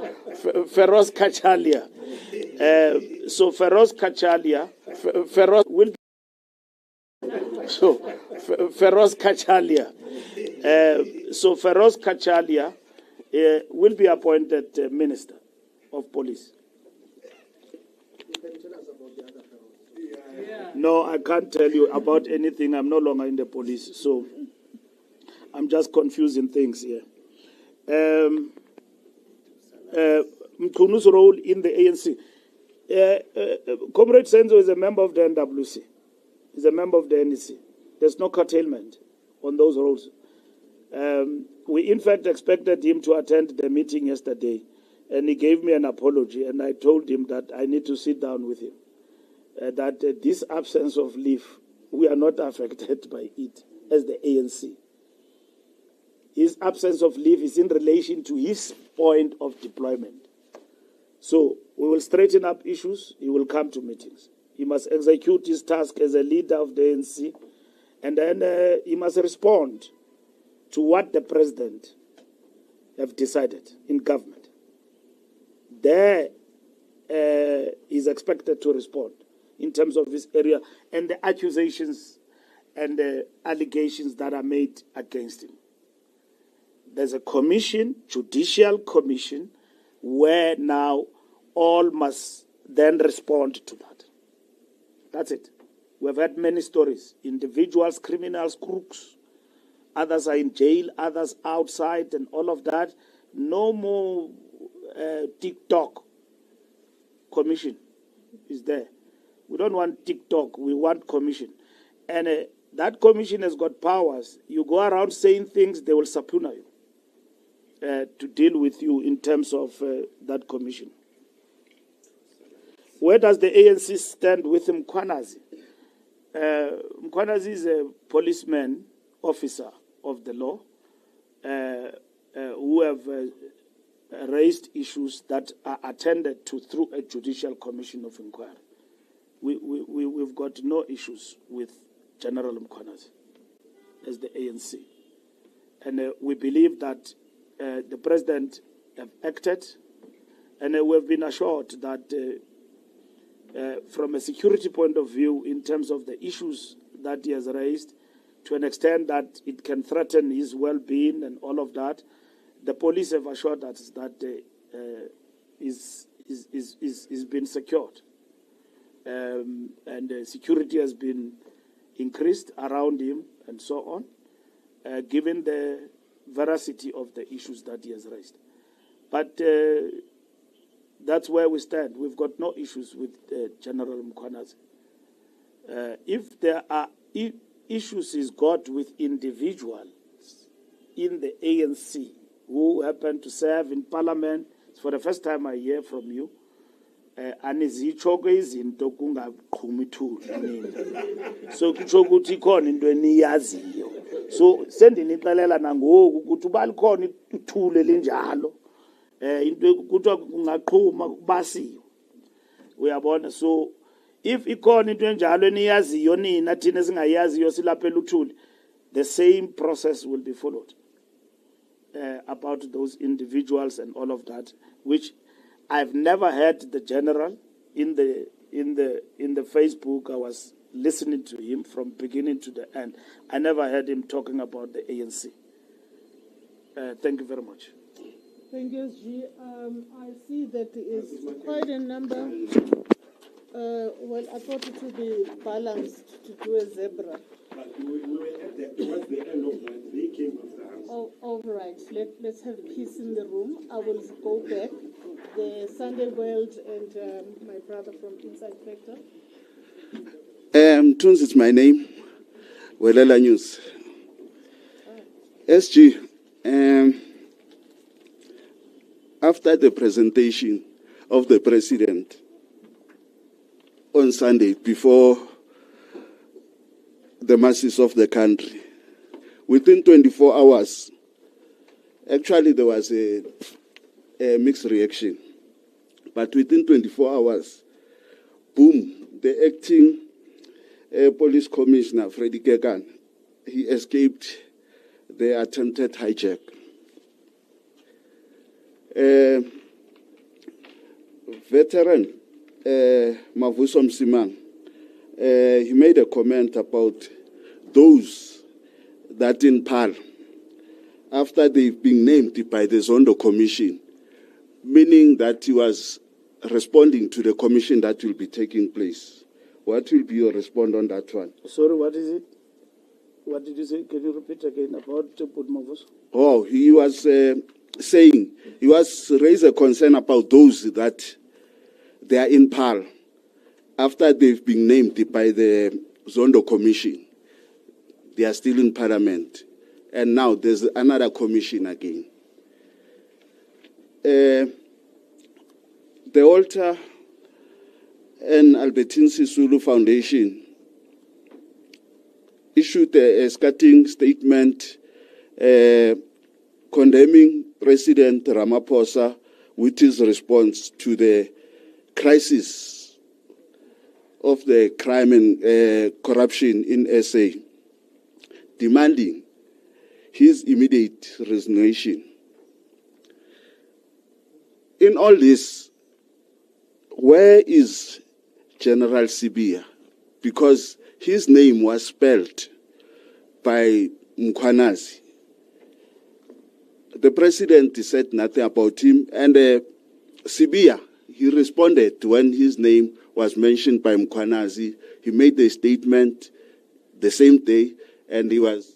Feroz Kachalia. So Feroz Kachalia, Feroz will be, so Feroz Kachalia. So Feroz Kachalia will be appointed Minister of Police. No, I can't tell you about anything. I'm no longer in the police, so I'm just confusing things here. Mkhwanazi's role in the ANC. Comrade Senzo is a member of the NWC. He's a member of the NEC. There's no curtailment on those roles. We, in fact, expected him to attend the meeting yesterday, and he gave me an apology, and I told him that I need to sit down with him. That this absence of leave, we are not affected by it as the ANC. His absence of leave is in relation to his point of deployment. So we will straighten up issues. He will come to meetings. He must execute his task as a leader of the ANC, and then he must respond to what the president have decided in government. There is expected to respond in terms of this area and the accusations and the allegations that are made against him. There's a commission, judicial commission, where now all must then respond to that. That's it. We've had many stories. Individuals, criminals, crooks. Others are in jail, others outside and all of that. No more TikTok commission is there. We don't want TikTok, we want commission. And that commission has got powers. You go around saying things, they will subpoena you to deal with you in terms of that commission. Where does the ANC stand with Mkhwanazi? Mkhwanazi is a policeman, officer of the law, who have raised issues that are attended to through a judicial commission of inquiry. We've got no issues with General Mkhwanazi as the ANC. And we believe that the president have acted, and we've been assured that from a security point of view, in terms of the issues that he has raised, to an extent that it can threaten his well-being and all of that, the police have assured us that is been secured. And security has been increased around him and so on, given the veracity of the issues that he has raised. But that's where we stand. We've got no issues with General Mkhwanazi. If there are issues he's got with individuals in the ANC who happen to serve in parliament, it's for the first time I hear from you, anizitsho izinto kungaqhumi thuli nini. So kutsho ukuthi ikhona into eniyaziyo. So sendinixelela nangoku ukuthi uba likhona ithule linjalo into kuthiwa kungaqhuma kubasiwe uyabona. So if ikhona into enjalo eniyaziyo nina thina singayaziyo silapha eluthuli, the same process will be followed about those individuals and all of that, which I've never heard the general in the Facebook. I was listening to him from beginning to the end. I never heard him talking about the ANC. Thank you very much. Thank you, SG. I see that there is quite a number. Well, I thought it would be balanced to do a zebra. But we were towards the end of that. They came after us. Oh, all right. Let's have peace in the room. I will go back. The Sunday World and my brother from Inside Factor. Tunes is my name. Welela News. SG. After the presentation of the president on Sunday before the masses of the country, within 24 hours, actually there was a mixed reaction. But within 24 hours, boom, the acting police commissioner, Freddie Kegan, he escaped the attempted hijack. Veteran Mavuso Msimang, he made a comment about those that in PAL, after they've been named by the Zondo Commission, meaning that he was responding to the commission that will be taking place. What will be your response on that one? Sorry, what is it? What did you say? Can you repeat again about Mavuso? Oh, he was saying, he was raised a concern about those that they are in PAL after they've been named by the Zondo Commission. They are still in Parliament. And now there's another commission again. The Altar and Albertine Sisulu Foundation issued a scathing statement condemning President Ramaphosa with his response to the crisis of the crime and corruption in SA, demanding his immediate resignation. In all this, where is General Sibia? Because his name was spelled by Mkhwanazi. The president said nothing about him, and Sibia, he responded when his name was mentioned by Mkhwanazi. He made a statement the same day, and he was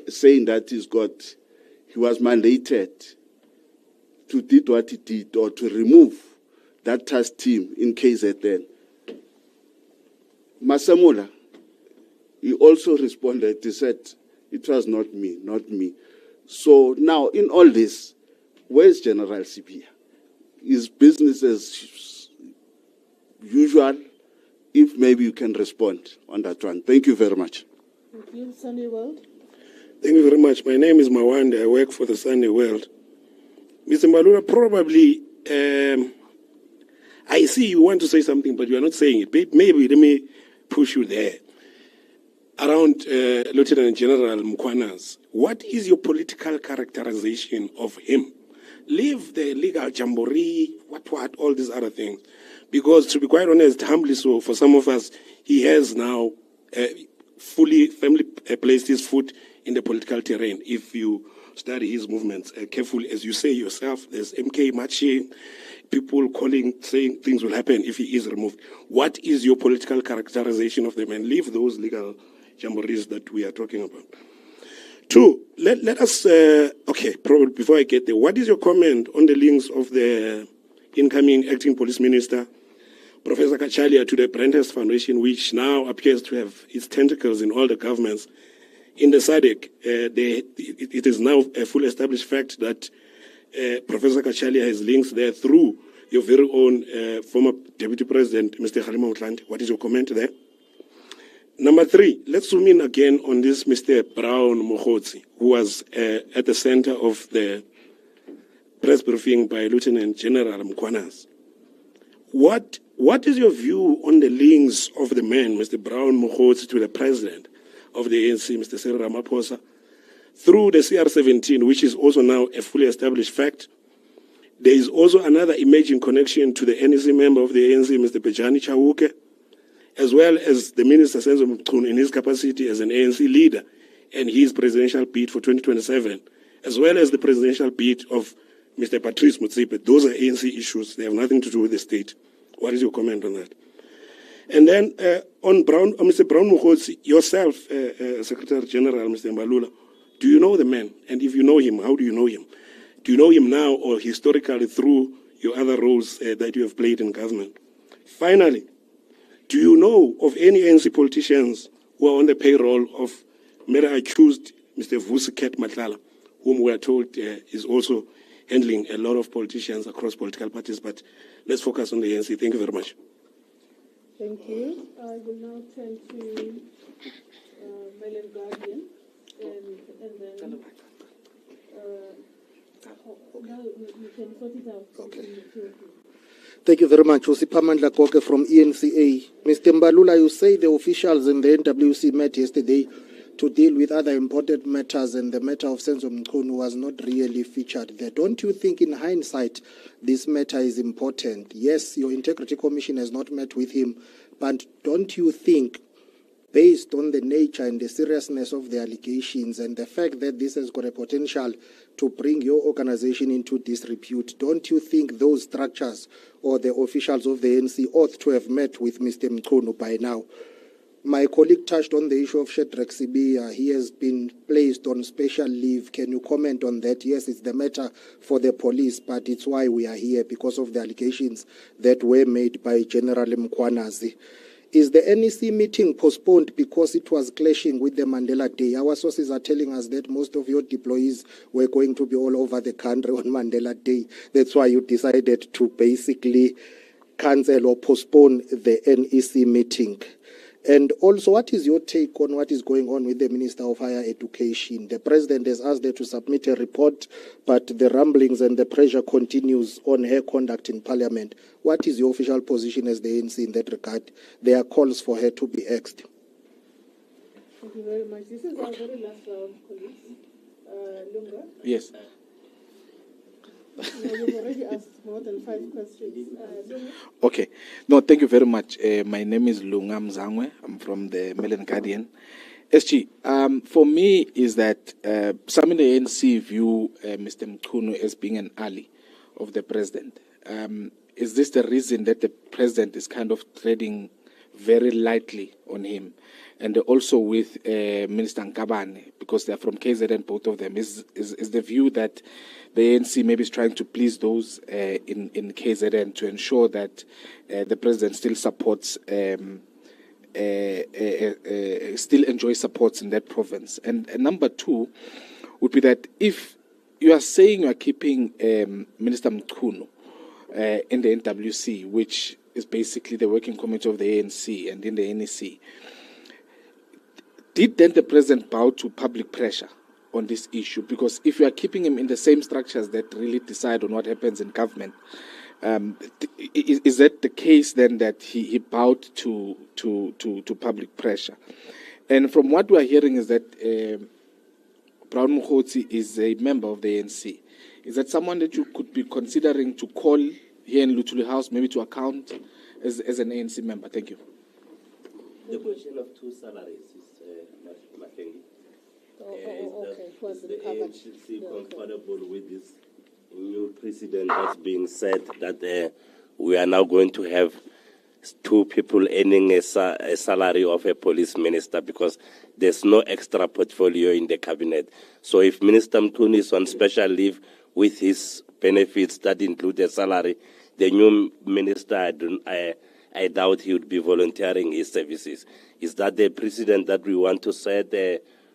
saying that he was mandated to do what he did, or to remove that task team in KZN. Masamula, he also responded, he said, it was not me, not me. So now, in all this, where's General Sibia? Is business as usual? If maybe you can respond on that one. Thank you very much. Thank you. Sunday World. Thank you very much. My name is Mawande. I work for the Sunday World. Mr. Mbalula, probably, I see you want to say something, but you are not saying it. Maybe let me push you there. Around Lieutenant General Mkhwanazi, what is your political characterization of him? Leave the legal jamboree, what, all these other things. Because to be quite honest, humbly so, for some of us, he has now firmly placed his foot in the political terrain. If you study his movements carefully, as you say yourself, there's MK marching, people calling, saying things will happen if he is removed. What is your political characterization of them? And leave those legal jamborees that we are talking about. Two, let us, okay, probably before I get there, what is your comment on the links of the incoming acting police minister, Professor Kachalia, to the Brandhurst Foundation, which now appears to have its tentacles in all the governments? In the SADC, it is now a fully established fact that Professor Kachalia has links there through your very own former Deputy President, Mr. Nhlanhla Mkhwanazi. What is your comment there? Number three, let's zoom in again on this Mr. Brown Mkhwanazi, who was at the center of the press briefing by Lieutenant General Mkhwanazi. What is your view on the links of the man, Mr. Brown Mkhwanazi, to the president of the ANC, Mr. Cyril Ramaphosa, through the CR17, which is also now a fully established fact? There is also another emerging connection to the NEC member of the ANC, Mr. Pejani Chauke, as well as the Minister Senzo Mchunu in his capacity as an ANC leader and his presidential bid for 2027, as well as the presidential bid of Mr. Patrice Motsepe. Those are ANC issues. They have nothing to do with the state. What is your comment on that? And then on Mr. Brown Mkhwanazi, yourself, Secretary General, Mr. Mbalula, do you know the man? And if you know him, how do you know him? Do you know him now or historically through your other roles that you have played in government? Finally, do you know of any ANC politicians who are on the payroll of murder accused Mr. Vusiket Matlala, whom we are told is also handling a lot of politicians across political parties? But let's focus on the ANC. Thank you very much. Thank you. I will now turn to Melon Guardian and then now you can sort it out. Okay. Thank you very much. Usipamandla Koke from ENCA. Mr. Mbalula, you say the officials in the NWC met yesterday to deal with other important matters, and the matter of Senzo Mchunu was not really featured there. Don't you think, in hindsight, this matter is important? Yes, your Integrity Commission has not met with him, but don't you think, based on the nature and the seriousness of the allegations and the fact that this has got a potential to bring your organization into disrepute, don't you think those structures or the officials of the ANC ought to have met with Mr. Mkhwanazi by now? My colleague touched on the issue of Shedrack Sibia. He has been placed on special leave. Can you comment on that? Yes, it's the matter for the police, but it's why we are here, because of the allegations that were made by General Mkhwanazi. Is the NEC meeting postponed because it was clashing with the Mandela Day? Our sources are telling us that most of your deployees were going to be all over the country on Mandela Day. That's why you decided to basically cancel or postpone the NEC meeting. And also, what is your take on what is going on with the Minister of Higher Education? The President has asked her to submit a report, but the rumblings and the pressure continues on her conduct in Parliament. What is your official position as the ANC in that regard? There are calls for her to be axed. Thank you very much. This is our very last round, colleagues. Lunga? Yes. No, you've already asked more than 5 questions. Lunga? Okay. No, thank you very much. My name is Lunga Mzangwe. I'm from the Melon Guardian. SG, for me is that some in the ANC view Mr. Mkhwanazi as being an ally of the president. Is this the reason that the president is kind of treading very lightly on him? And also with Minister Nkabane, because they are from KZN, both of them. Is the view that the ANC maybe is trying to please those in KZN to ensure that the president still supports, still enjoys supports in that province? And number 2 would be that if you are saying you are keeping Minister Mkhwanazi in the NWC, which is basically the working committee of the ANC and in the NEC, did then the president bow to public pressure on this issue? Because if you are keeping him in the same structures that really decide on what happens in government, is that the case then that he bowed to public pressure? And from what we are hearing is that Brown Mkhwanazi is a member of the ANC. Is that someone that you could be considering to call here in Luthuli House, maybe to account as an ANC member? Thank you. The question of 2 salaries is Makengi. Okay. Is the ANC comfortable with this new precedent that's being said that we are now going to have 2 people earning a salary of a police minister, because there's no extra portfolio in the cabinet? So if Minister Mkhwanazi is on special leave with his benefits that include a salary, the new minister, I doubt he would be volunteering his services. Is that the precedent that we want to set?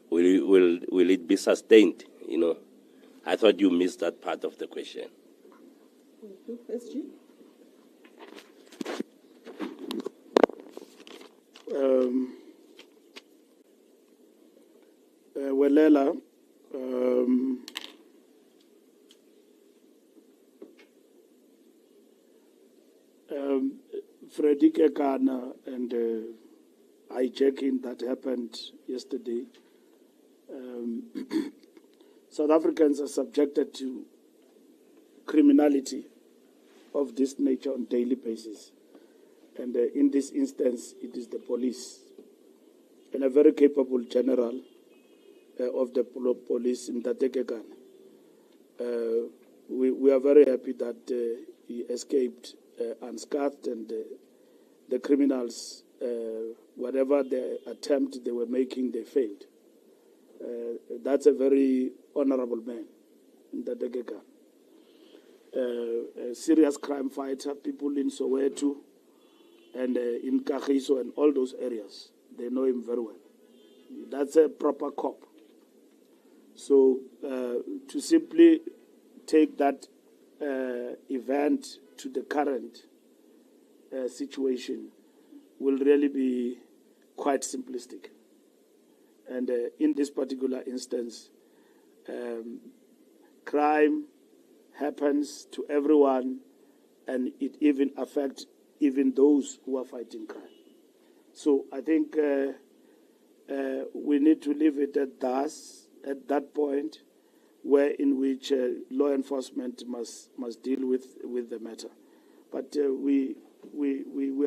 Will it be sustained? You know, I thought you missed that part of the question. Thank you. SG? Welela, Freddie Kekana and hijacking that happened yesterday. South Africans are subjected to criminality of this nature on a daily basis. And in this instance, it is the police and a very capable general of the police in Tatekekan. We are very happy that he escaped unscathed, and the criminals, whatever the attempt they were making, they failed. That's a very honorable man in Tatekekan. A serious crime fighter, people in Soweto and in Kagiso and all those areas, they know him very well. That's a proper cop. So to simply take that event to the current situation will really be quite simplistic. And in this particular instance, crime happens to everyone, and it even affects even those who are fighting crime. So I think we need to leave it at that point, where in which law enforcement must deal with the matter. But we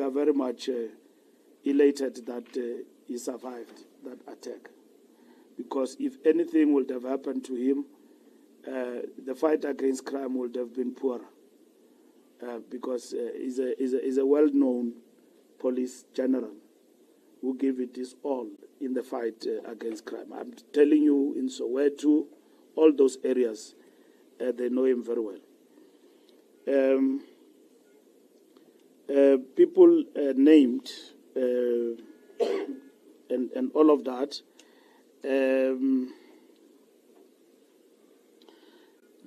are very much elated that he survived that attack, because if anything would have happened to him, the fight against crime would have been poorer, because he's a well-known police general who gave it his all in the fight against crime. I'm telling you, in Soweto, all those areas, they know him very well. People named and all of that.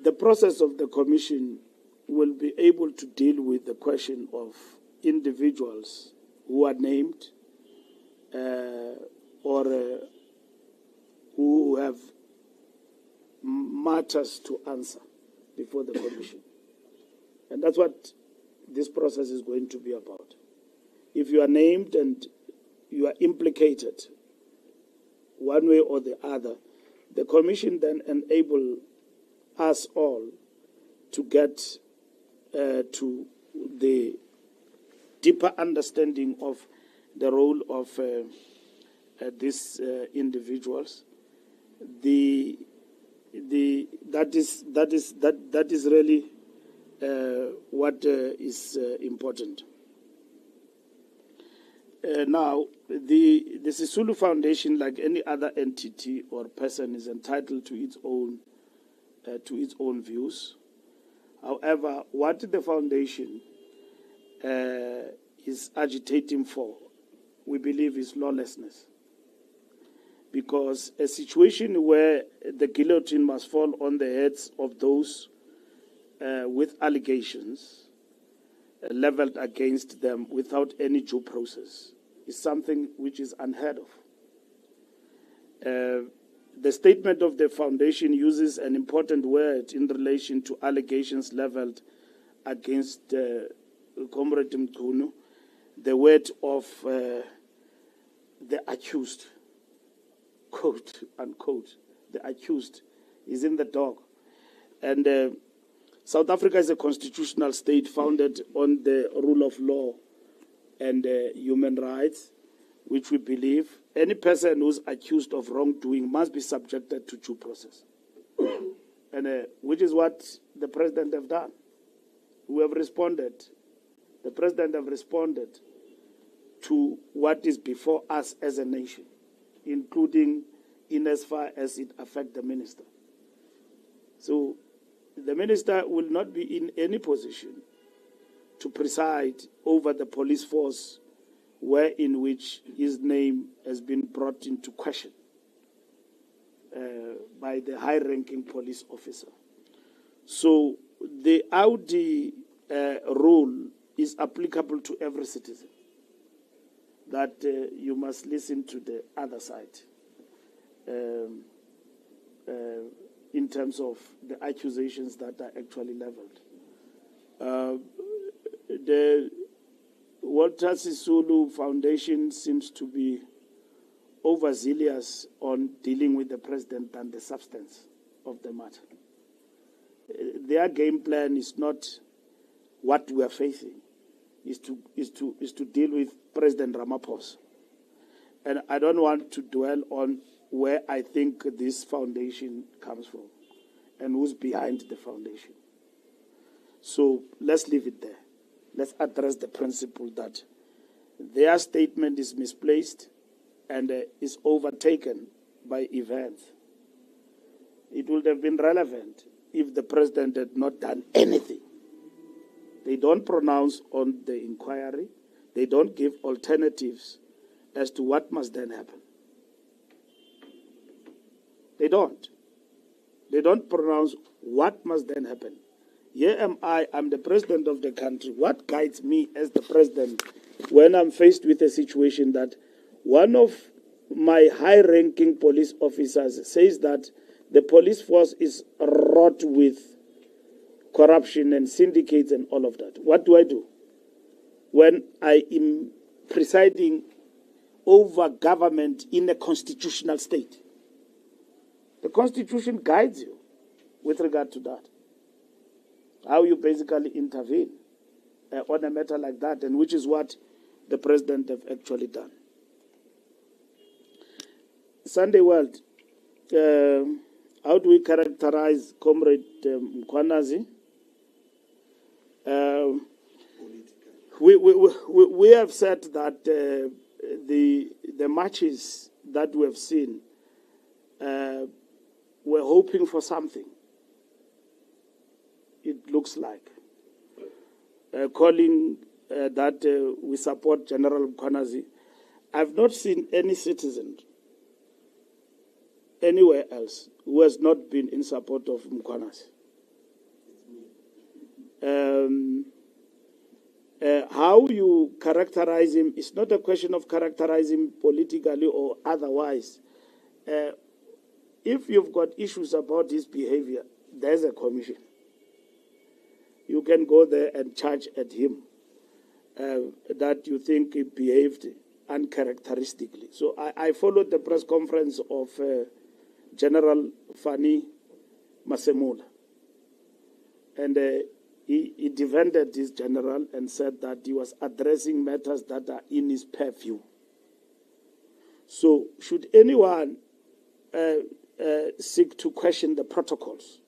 The process of the commission will be able to deal with the question of individuals who are named or who have matters to answer before the commission. And that's what this process is going to be about. If you are named and you are implicated one way or the other, the commission then enable us all to get to the deeper understanding of the role of these individuals. That is really what is important. Now, the Sisulu Foundation, like any other entity or person, is entitled to its own views. However, what the foundation is agitating for, we believe, is lawlessness. Because a situation where the guillotine must fall on the heads of those with allegations leveled against them without any due process is something which is unheard of. The statement of the foundation uses an important word in relation to allegations leveled against Comrade Mkhunu, the word of the accused, quote, unquote. The accused is in the dock. And South Africa is a constitutional state founded on the rule of law and human rights, which we believe any person who's accused of wrongdoing must be subjected to due process. And which is what the president have done. We have responded. The president have responded to what is before us as a nation, including in as far as it affects the minister. So the minister will not be in any position to preside over the police force where in which his name has been brought into question by the high-ranking police officer. So the Audi rule is applicable to every citizen, that you must listen to the other side. terms of the accusations that are actually leveled. The Walter Sisulu Foundation seems to be overzealous on dealing with the president than the substance of the matter. Their game plan is not what we are facing, is to deal with President Ramaphosa. And I don't want to dwell on where I think this foundation comes from and who's behind the foundation. So let's leave it there. Let's address the principle that their statement is misplaced and is overtaken by events. It would have been relevant if the president had not done anything. They don't pronounce on the inquiry. They don't give alternatives as to what must then happen. They don't. They don't pronounce what must then happen. Here am I, I'm the president of the country. What guides me as the president when I'm faced with a situation that one of my high-ranking police officers says that the police force is wrought with corruption and syndicates and all of that? What do I do when I am presiding over government in a constitutional state? The Constitution guides you with regard to that. How you basically intervene on a matter like that, and which is what the president have actually done. Sunday World, how do we characterize Comrade Mkhwanazi? We have said that the matches that we have seen were hoping for something. It looks like calling that we support General Mkhwanazi. I've not seen any citizen anywhere else who has not been in support of Mkhwanazi. How you characterize him is not a question of characterizing him politically or otherwise. If you've got issues about his behavior, there's a commission. You can go there and charge at him that you think he behaved uncharacteristically. So I followed the press conference of General Fani Masemola, and he defended his general and said that he was addressing matters that are in his purview. So should anyone seek to question the protocols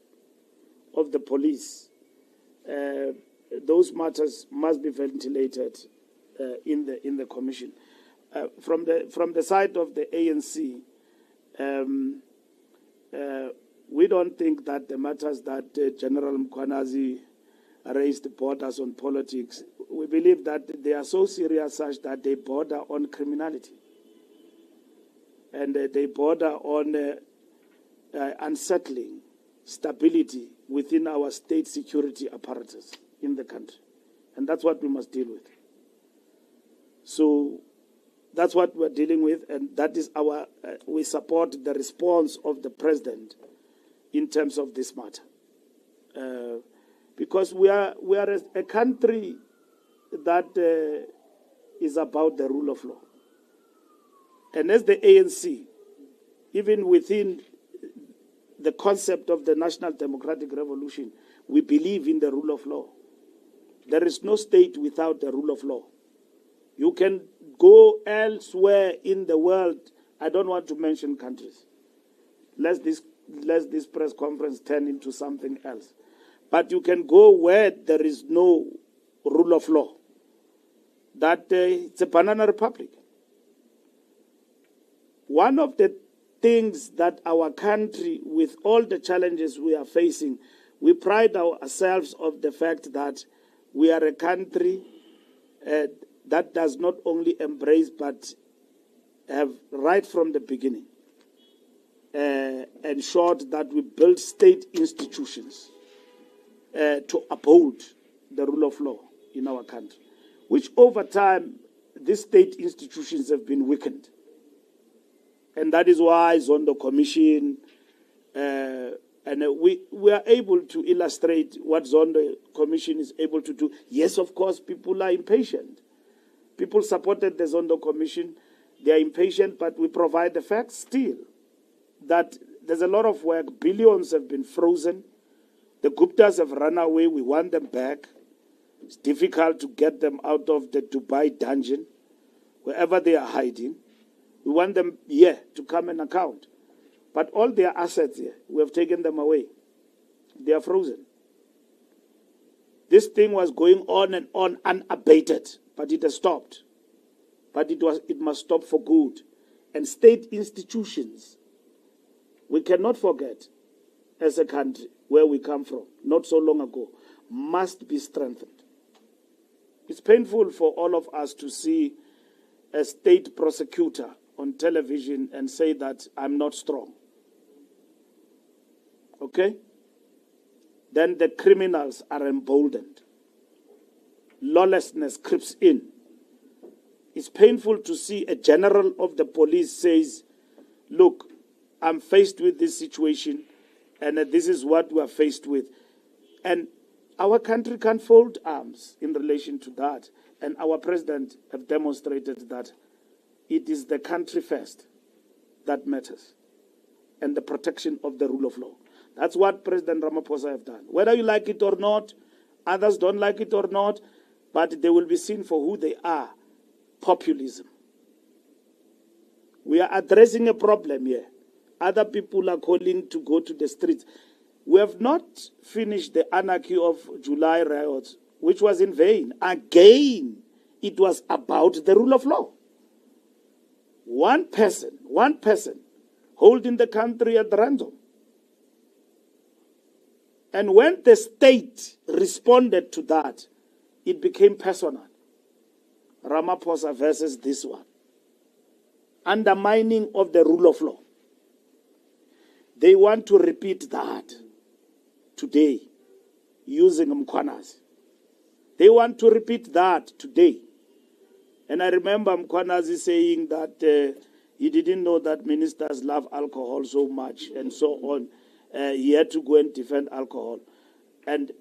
of the police, those matters must be ventilated in the commission. From the side of the ANC, we don't think that the matters that General Mkhwanazi raised borders on politics. We believe that they are so serious such that they border on criminality, and they border on unsettling stability within our state security apparatus in the country. And that's what we must deal with. So that's what we're dealing with, and that is our, we support the response of the president in terms of this matter. Because we are a country that is about the rule of law. And as the ANC, even within the concept of the National Democratic Revolution, we believe in the rule of law. There is no state without the rule of law. You can go elsewhere in the world. I don't want to mention countries. Let this press conference turn into something else. But you can go where there is no rule of law. That it's a banana republic. One of the things that our country, with all the challenges we are facing, we pride ourselves of the fact that we are a country that does not only embrace but have right from the beginning ensured that we build state institutions to uphold the rule of law in our country, which over time these state institutions have been weakened. And that is why Zondo Commission, And we are able to illustrate what Zondo Commission is able to do. Yes, of course, people are impatient. People supported the Zondo Commission. They are impatient, but we provide the facts still that there's a lot of work. Billions have been frozen. The Guptas have run away. We want them back. It's difficult to get them out of the Dubai dungeon, wherever they are hiding. We want them here to come and account. But all their assets here, we have taken them away. They are frozen. This thing was going on and on unabated, but it has stopped. But it must stop for good. And state institutions, we cannot forget, as a country, where we come from, not so long ago, must be strengthened. It's painful for all of us to see a state prosecutor on television and say that I'm not strong. Okay? Then the criminals are emboldened. Lawlessness creeps in. It's painful to see a general of the police says, look, I'm faced with this situation and this is what we are faced with. And our country can't fold arms in relation to that. And our president have demonstrated that it is the country first that matters and the protection of the rule of law. That's what President Ramaphosa have done. Whether you like it or not, others don't like it or not, but they will be seen for who they are. Populism. We are addressing a problem here. Other people are calling to go to the streets. We have not finished the anarchy of July riots, which was in vain. Again, it was about the rule of law. One person holding the country at random. And when the state responded to that, it became personal. Ramaphosa versus this one. Undermining of the rule of law. They want to repeat that today using Mkhwanazi. They want to repeat that today. And I remember Mkhwanazi saying that he didn't know that ministers love alcohol so much and so on. He had to go and defend alcohol. And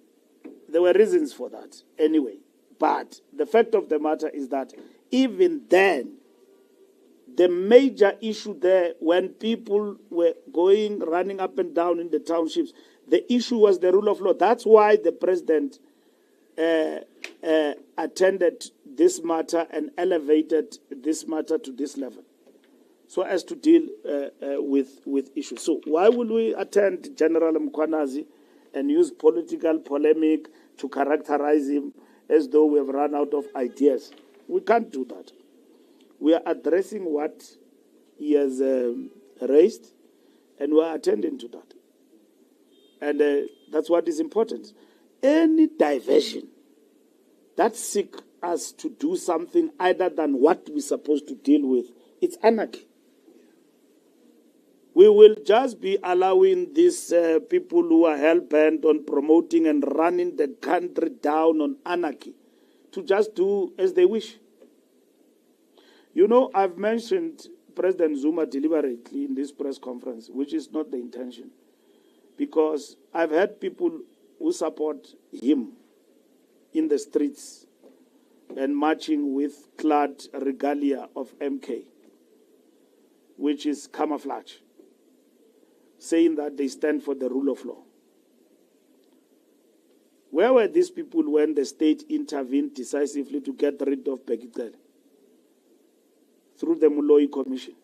there were reasons for that anyway. But the fact of the matter is that even then, the major issue there, when people were running up and down in the townships, the issue was the rule of law. That's why the president attended this matter and elevated this matter to this level, so as to deal with issues. So why would we attend General Mkhwanazi and use political polemic to characterize him as though we have run out of ideas? We can't do that. We are addressing what he has raised, and we are attending to that. And that's what is important. Any diversion that seek us to do something other than what we're supposed to deal with, it's anarchy. We will just be allowing these people who are hell-bent on promoting and running the country down on anarchy to just do as they wish. You know, I've mentioned President Zuma deliberately in this press conference, which is not the intention, because I've had people who support him in the streets and marching with clad regalia of MK, which is camouflage, saying that they stand for the rule of law. Where were these people when the state intervened decisively to get rid of Fikile through the Muloi Commission?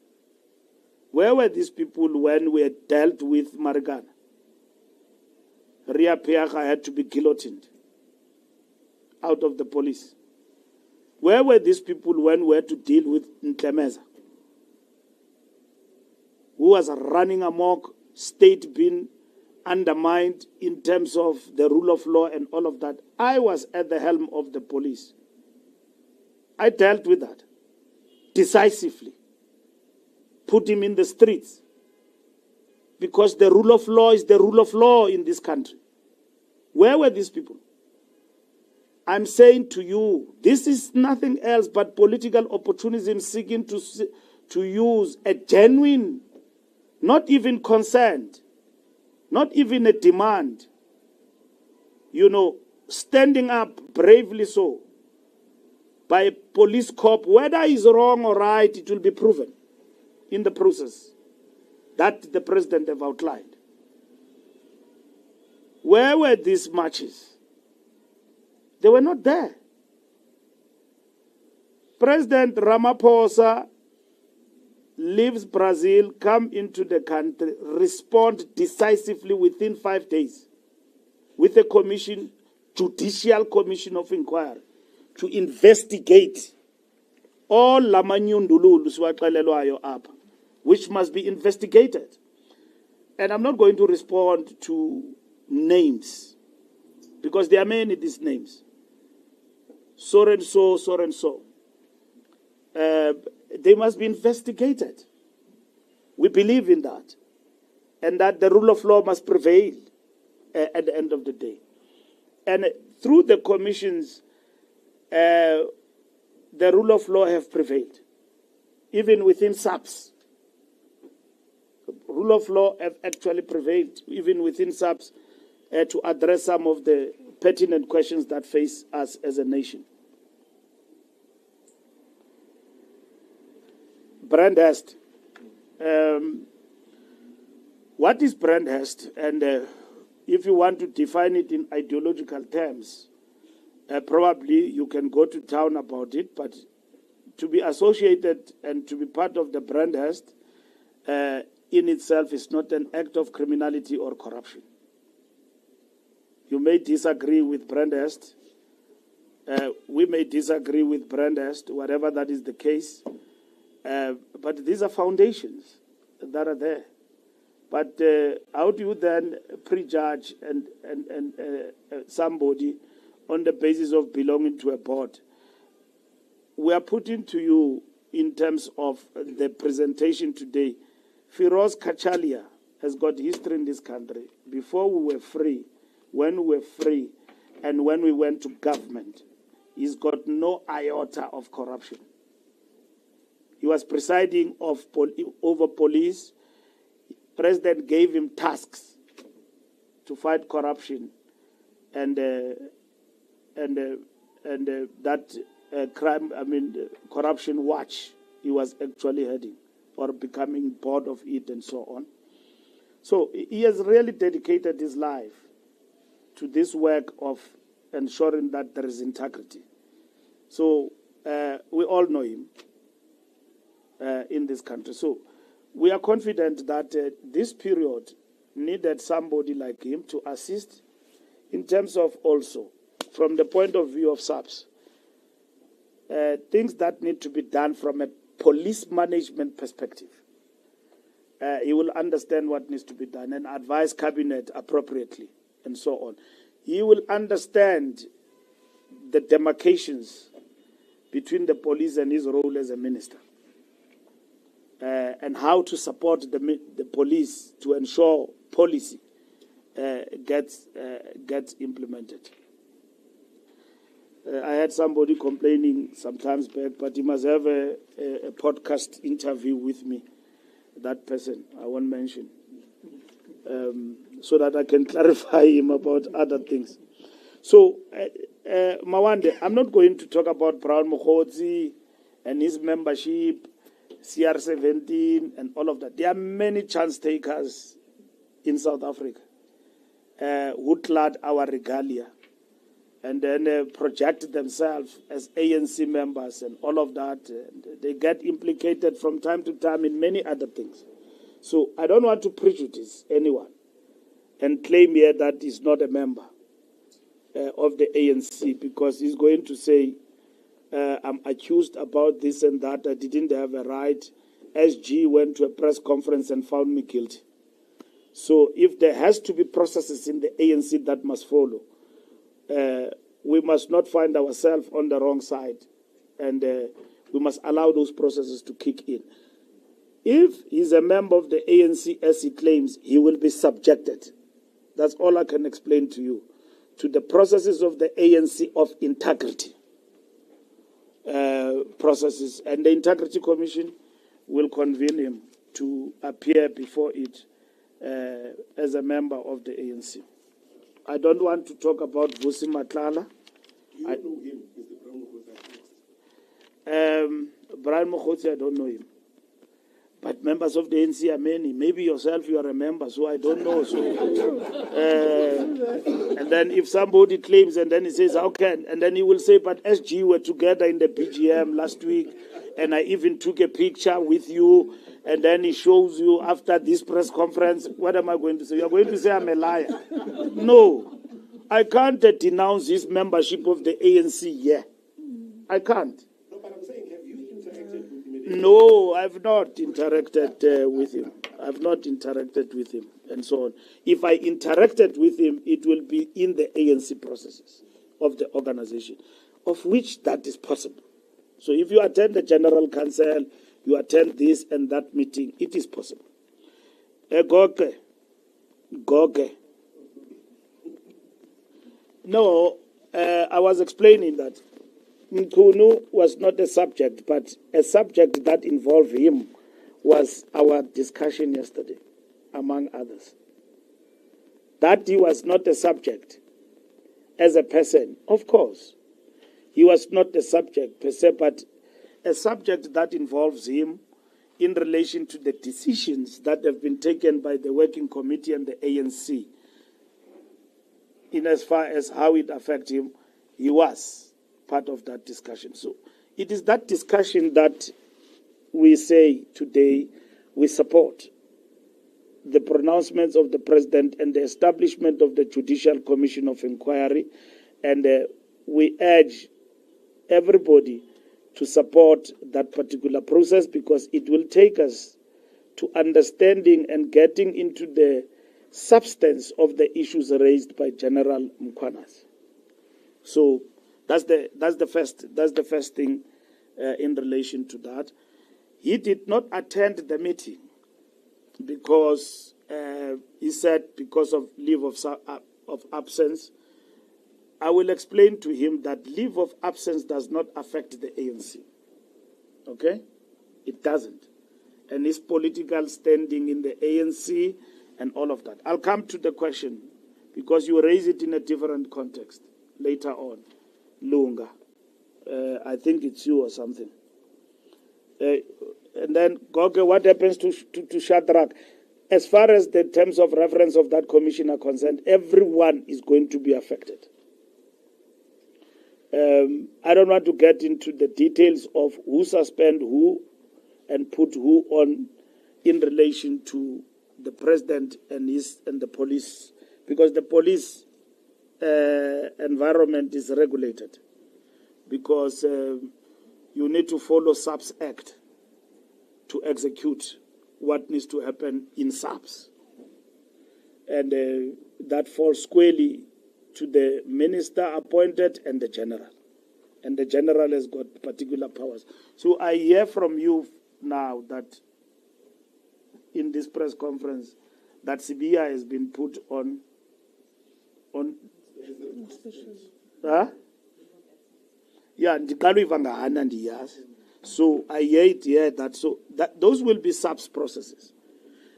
Where were these people when we had dealt with Marigana? Ria Piaga had to be guillotined out of the police. Where were these people when we had to deal with Nhlanhla, who was running amok, state being undermined in terms of the rule of law and all of that? I was at the helm of the police. I dealt with that decisively. Put him in the streets. Because the rule of law is the rule of law in this country. Where were these people? I'm saying to you, this is nothing else but political opportunism seeking to use a genuine, not even concerned, not even a demand, you know, standing up bravely so by a police corps, whether he's wrong or right, it will be proven in the process that the president have outlined. Where were these marches? They were not there. President Ramaphosa leaves Brazil, come into the country, respond decisively within 5 days with a commission, judicial commission of inquiry, to investigate all lamanyundululu siwaxelelwayo apha, which must be investigated. And I'm not going to respond to names, because there are many these names. So and so, so and so. They must be investigated. We believe in that. And that the rule of law must prevail at the end of the day. And through the commissions, the rule of law have prevailed. Even within Saps. Rule of law have actually prevailed, even within Saps, to address some of the pertinent questions that face us as a nation. Brandhurst. What is Brandhurst? And if you want to define it in ideological terms, probably you can go to town about it, but to be associated and to be part of the Brandhurst in itself is not an act of criminality or corruption. You may disagree with Brandhurst. We may disagree with Brandhurst, whatever that is the case. But these are foundations that are there. But how do you then prejudge and somebody on the basis of belonging to a board? We are putting to you, in terms of the presentation today, Firoz Kachalia has got history in this country. Before we were free, when we were free, and when we went to government, he's got no iota of corruption. He was presiding over police. President gave him tasks to fight corruption, and that corruption watch he was actually heading, or becoming board of it, and so on. So he has really dedicated his life to this work of ensuring that there is integrity. So we all know him in this country. So we are confident that this period needed somebody like him to assist in terms of also, from the point of view of Saps, things that need to be done from a police management perspective. He will understand what needs to be done and advise cabinet appropriately and so on. He will understand the demarcations between the police and his role as a minister, and how to support the police to ensure policy gets implemented. I had somebody complaining sometimes back, but he must have a podcast interview with me, that person, I won't mention, so that I can clarify him about other things. So, Mawande, I'm not going to talk about Brown Mokgotsi and his membership, CR17 and all of that. There are many chance takers in South Africa who clad our regalia and then project themselves as ANC members and all of that. And they get implicated from time to time in many other things. So I don't want to prejudice anyone and claim here that he's not a member of the ANC, because he's going to say, I'm accused about this and that, I didn't have a right. SG went to a press conference and found me guilty. So if there has to be processes in the ANC that must follow, we must not find ourselves on the wrong side, and we must allow those processes to kick in. If he's a member of the ANC, as he claims, he will be subjected. That's all I can explain to you, to the processes of the ANC of integrity processes. And the Integrity Commission will convene him to appear before it as a member of the ANC. I don't want to talk about Vusi Matlala. You don't know him, Mr. Brown. Brian Mokgotsi, I don't know him. But members of the ANC are many. Maybe yourself, you are a member, so I don't know. So, and then if somebody claims and then he says, how can? And then he will say, but SG were together in the PGM last week, and I even took a picture with you, and then he shows you after this press conference. What am I going to say? You're going to say I'm a liar. No, I can't denounce his membership of the ANC here. I can't. No, but I'm saying, have you interacted with him? No, I've not interacted with him. I've not interacted with him, and so on. If I interacted with him, it will be in the ANC processes of the organization, of which that is possible. So if you attend the General Council, you attend this and that meeting, it is possible. Goke. No, I was explaining that Mkhunu was not a subject, but a subject that involved him was our discussion yesterday, among others. That he was not a subject as a person, of course. He was not a subject per se, but a subject that involves him in relation to the decisions that have been taken by the Working Committee and the ANC. In as far as how it affects him, he was part of that discussion. So it is that discussion that we say today we support the pronouncements of the President and the establishment of the Judicial Commission of Inquiry, and we urge everybody to support that particular process, because it will take us to understanding and getting into the substance of the issues raised by General Mkhwanazi. So that's the first thing in relation to that. He did not attend the meeting because he said because of leave of absence. I will explain to him that leave of absence does not affect the ANC. Okay? It doesn't. And his political standing in the ANC and all of that. I'll come to the question because you raise it in a different context later on. Lunga. I think it's you or something. And then, Goge, what happens to Shadrach? As far as the terms of reference of that commission are concerned, everyone is going to be affected. I don't want to get into the details of who suspend who and put who on in relation to the president and the police, because the police environment is regulated, because you need to follow Saps Act to execute what needs to happen in Saps, and that falls squarely to the minister appointed and the general has got particular powers. So I hear from you now that in this press conference that Sibia has been put on huh? Yeah, so I hear it here that those will be Saps processes.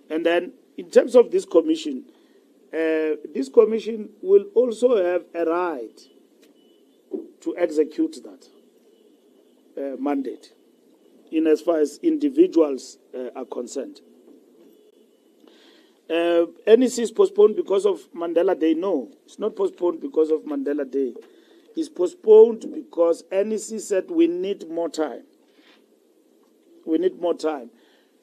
And then in terms of this commission will also have a right to execute that mandate in as far as individuals are concerned. NEC is postponed because of Mandela Day. No, it's not postponed because of Mandela Day. It's postponed because NEC said we need more time. We need more time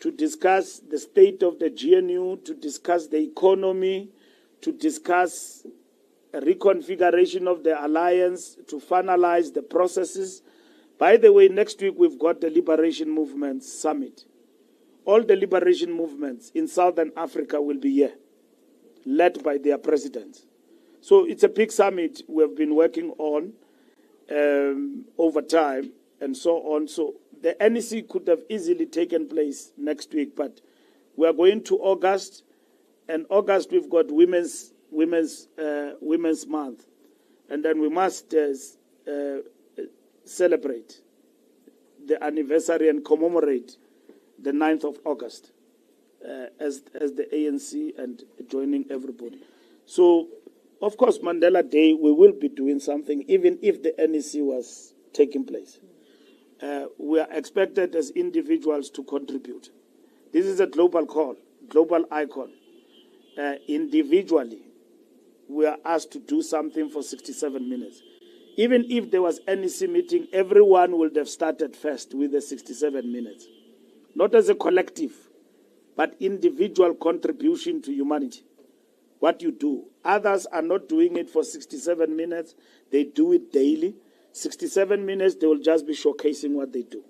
to discuss the state of the GNU, to discuss the economy, to discuss a reconfiguration of the alliance, to finalize the processes. By the way, next week we've got the Liberation Movement Summit. All the liberation movements in Southern Africa will be here, led by their presidents. So it's a big summit we have been working on over time and so on. So the NEC could have easily taken place next week, but we are going to August. And August we've got Women's Month, and then we must celebrate the anniversary and commemorate the 9th of August as the ANC and joining everybody. So, of course, Mandela Day, we will be doing something, even if the NEC was taking place. We are expected as individuals to contribute. This is a global call, global icon. Individually, we are asked to do something for 67 minutes. Even if there was NEC meeting, everyone would have started first with the 67 minutes. Not as a collective, but individual contribution to humanity. What you do. Others are not doing it for 67 minutes. They do it daily. 67 minutes, they will just be showcasing what they do.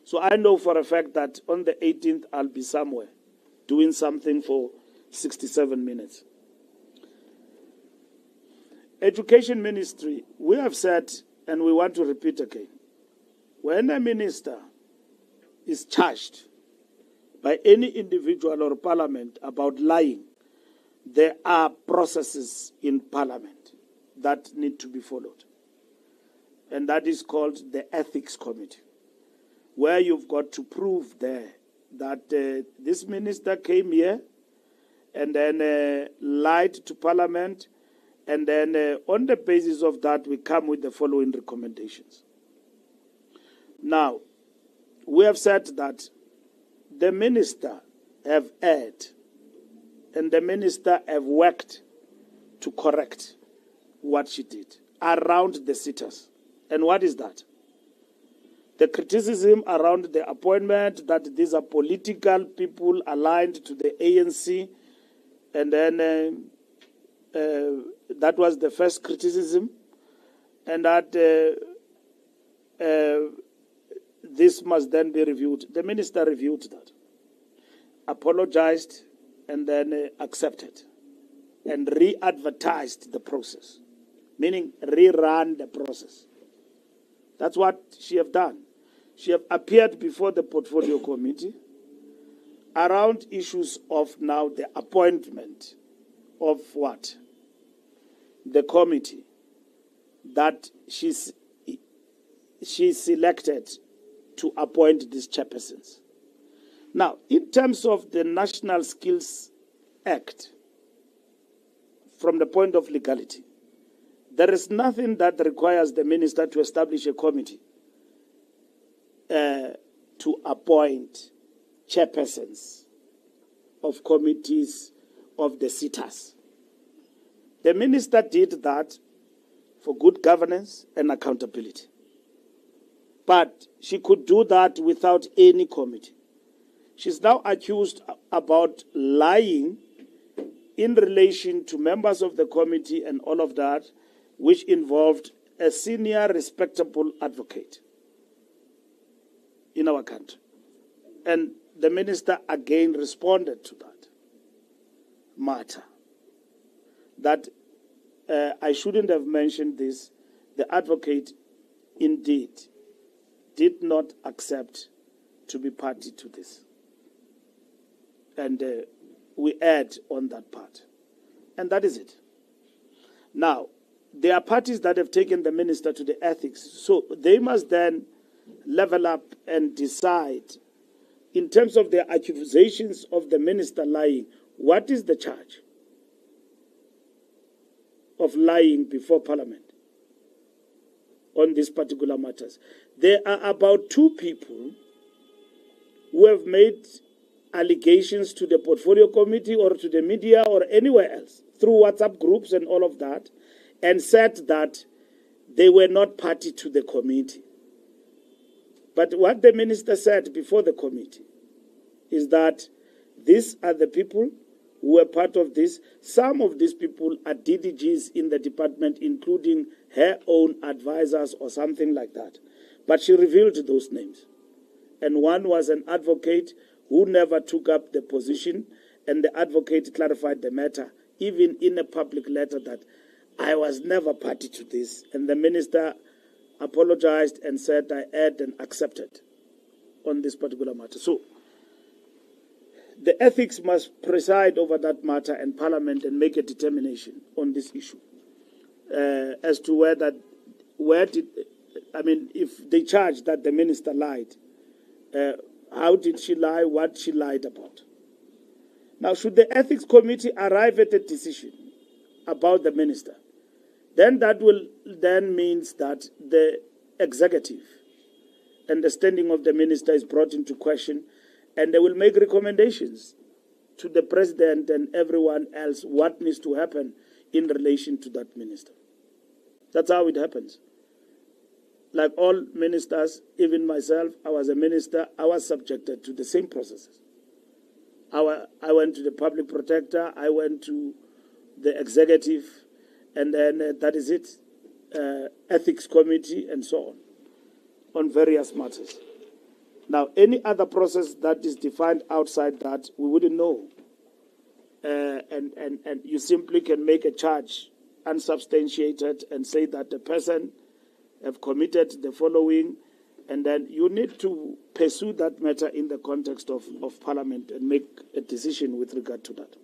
So I know for a fact that on the 18th, I'll be somewhere doing something for 67 minutes. Education Ministry, we have said, and we want to repeat again, when a minister is charged by any individual or parliament about lying, there are processes in parliament that need to be followed. And that is called the Ethics Committee, where you've got to prove there that this minister came here and then lied to parliament, and then on the basis of that, we come with the following recommendations. Now, we have said that the minister have erred and the minister have worked to correct what she did around the sitters. And what is that? The criticism around the appointment, that these are political people aligned to the ANC, and then that was the first criticism, and that this must then be reviewed. The minister reviewed that, apologized, and then accepted, and re-advertised the process, meaning rerun the process. That's what she have done. She have appeared before the Portfolio Committee around issues of now the appointment of what? The committee that she selected to appoint these chairpersons. Now, in terms of the National Skills Act, from the point of legality, there is nothing that requires the minister to establish a committee to appoint chairpersons of committees of the sitters. The minister did that for good governance and accountability. But she could do that without any committee. She's now accused about lying in relation to members of the committee and all of that, which involved a senior respectable advocate in our country. And the minister again responded to that matter. That I shouldn't have mentioned this. The advocate indeed did not accept to be party to this. And we add on that part. And that is it. Now, there are parties that have taken the minister to the ethics. So they must then level up and decide, in terms of their accusations of the minister lying, what is the charge of lying before Parliament on these particular matters. There are about 2 people who have made allegations to the Portfolio Committee or to the media or anywhere else through WhatsApp groups and all of that, and said that they were not party to the committee. But what the minister said before the committee is that these are the people who were part of this. Some of these people are DDGs in the department, including her own advisors or something like that. But she revealed those names. And one was an advocate who never took up the position, and the advocate clarified the matter, even in a public letter, that I was never party to this. And the minister apologized and said, I had and accepted on this particular matter. So the ethics must preside over that matter and Parliament and make a determination on this issue as to if they charge that the minister lied, how did she lie, what she lied about. Now, should the ethics committee arrive at a decision about the minister, then that will then means that the executive and the standing of the minister is brought into question, and they will make recommendations to the president and everyone else what needs to happen in relation to that minister. That's how it happens. Like all ministers, even myself, I was a minister, I was subjected to the same processes. I went to the public protector, I went to the executive, and then that is it, ethics committee, and so on various matters. Now, any other process that is defined outside that, we wouldn't know. And you simply can make a charge unsubstantiated and say that the person have committed the following, and then you need to pursue that matter in the context of Parliament and make a decision with regard to that.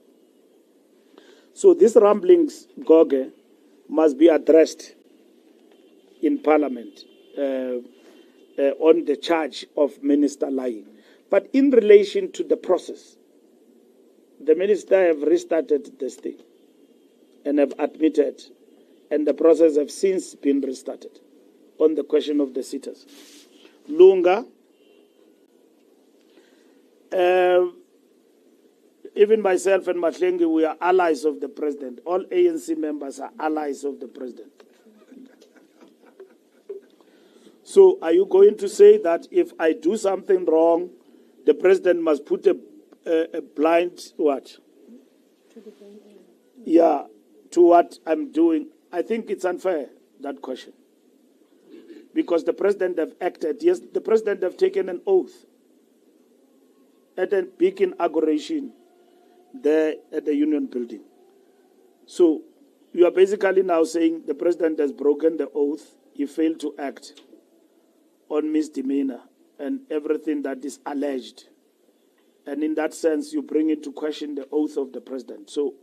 So these rumblings, Goge, must be addressed in Parliament on the charge of minister lying. But in relation to the process, the minister have restarted this thing and have admitted, and the process have since been restarted on the question of the sitters. Lunga, even myself and Mahlengi, we are allies of the president. All ANC members are allies of the president. So are you going to say that if I do something wrong, the president must put a blind what? Yeah, to what I'm doing? I think it's unfair, that question. Because the president have acted. Yes, the president have taken an oath at a big inauguration there at the Union Building. So you are basically now saying the president has broken the oath. He failed to act on misdemeanor and everything that is alleged. And in that sense, you bring into question the oath of the president. So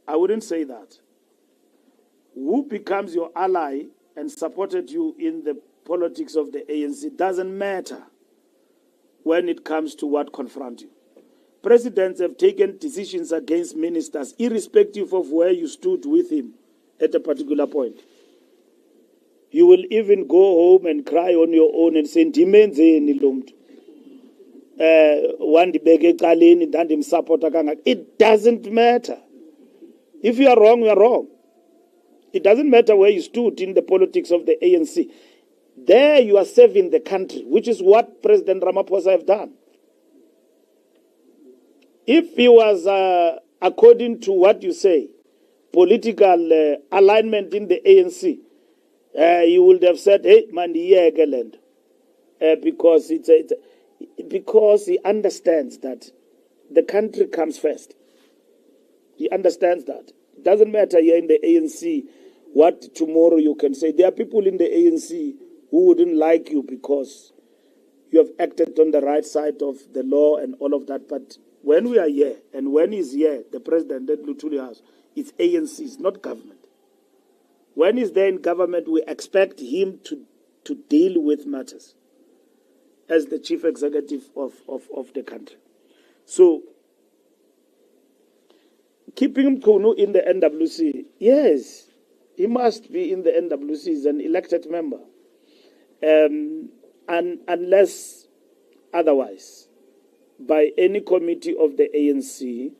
I wouldn't say that. Who becomes your ally and supported you in the politics of the ANC doesn't matter when it comes to what confronts you. Presidents have taken decisions against ministers, irrespective of where you stood with him at a particular point. You will even go home and cry on your own and say, it doesn't matter. If you are wrong, you are wrong. It doesn't matter where you stood in the politics of the ANC. There you are serving the country, which is what President Ramaphosa have done. If he was, according to what you say, political alignment in the ANC, you would have said, hey, man, because because he understands that the country comes first. He understands that. It doesn't matter here in the ANC what tomorrow you can say. There are people in the ANC who wouldn't like you because you have acted on the right side of the law and all of that. But when we are here, and when he's here, the president at Luthuli House, it's ANC, it's not government. When he's there in government, we expect him to deal with matters as the chief executive of the country. So, keeping Mkhunu in the NWC, yes, he must be in the NWC. He's an elected member. And unless otherwise, by any committee of the ANC,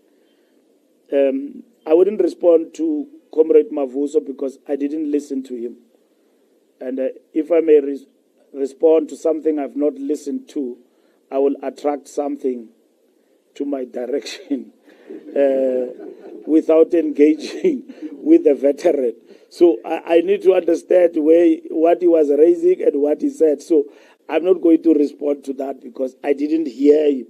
I wouldn't respond to Comrade Mavuso because I didn't listen to him. And if I may respond to something I've not listened to, I will attract something to my direction without engaging with the veteran. So I need to understand what he was raising and what he said. So I'm not going to respond to that because I didn't hear him,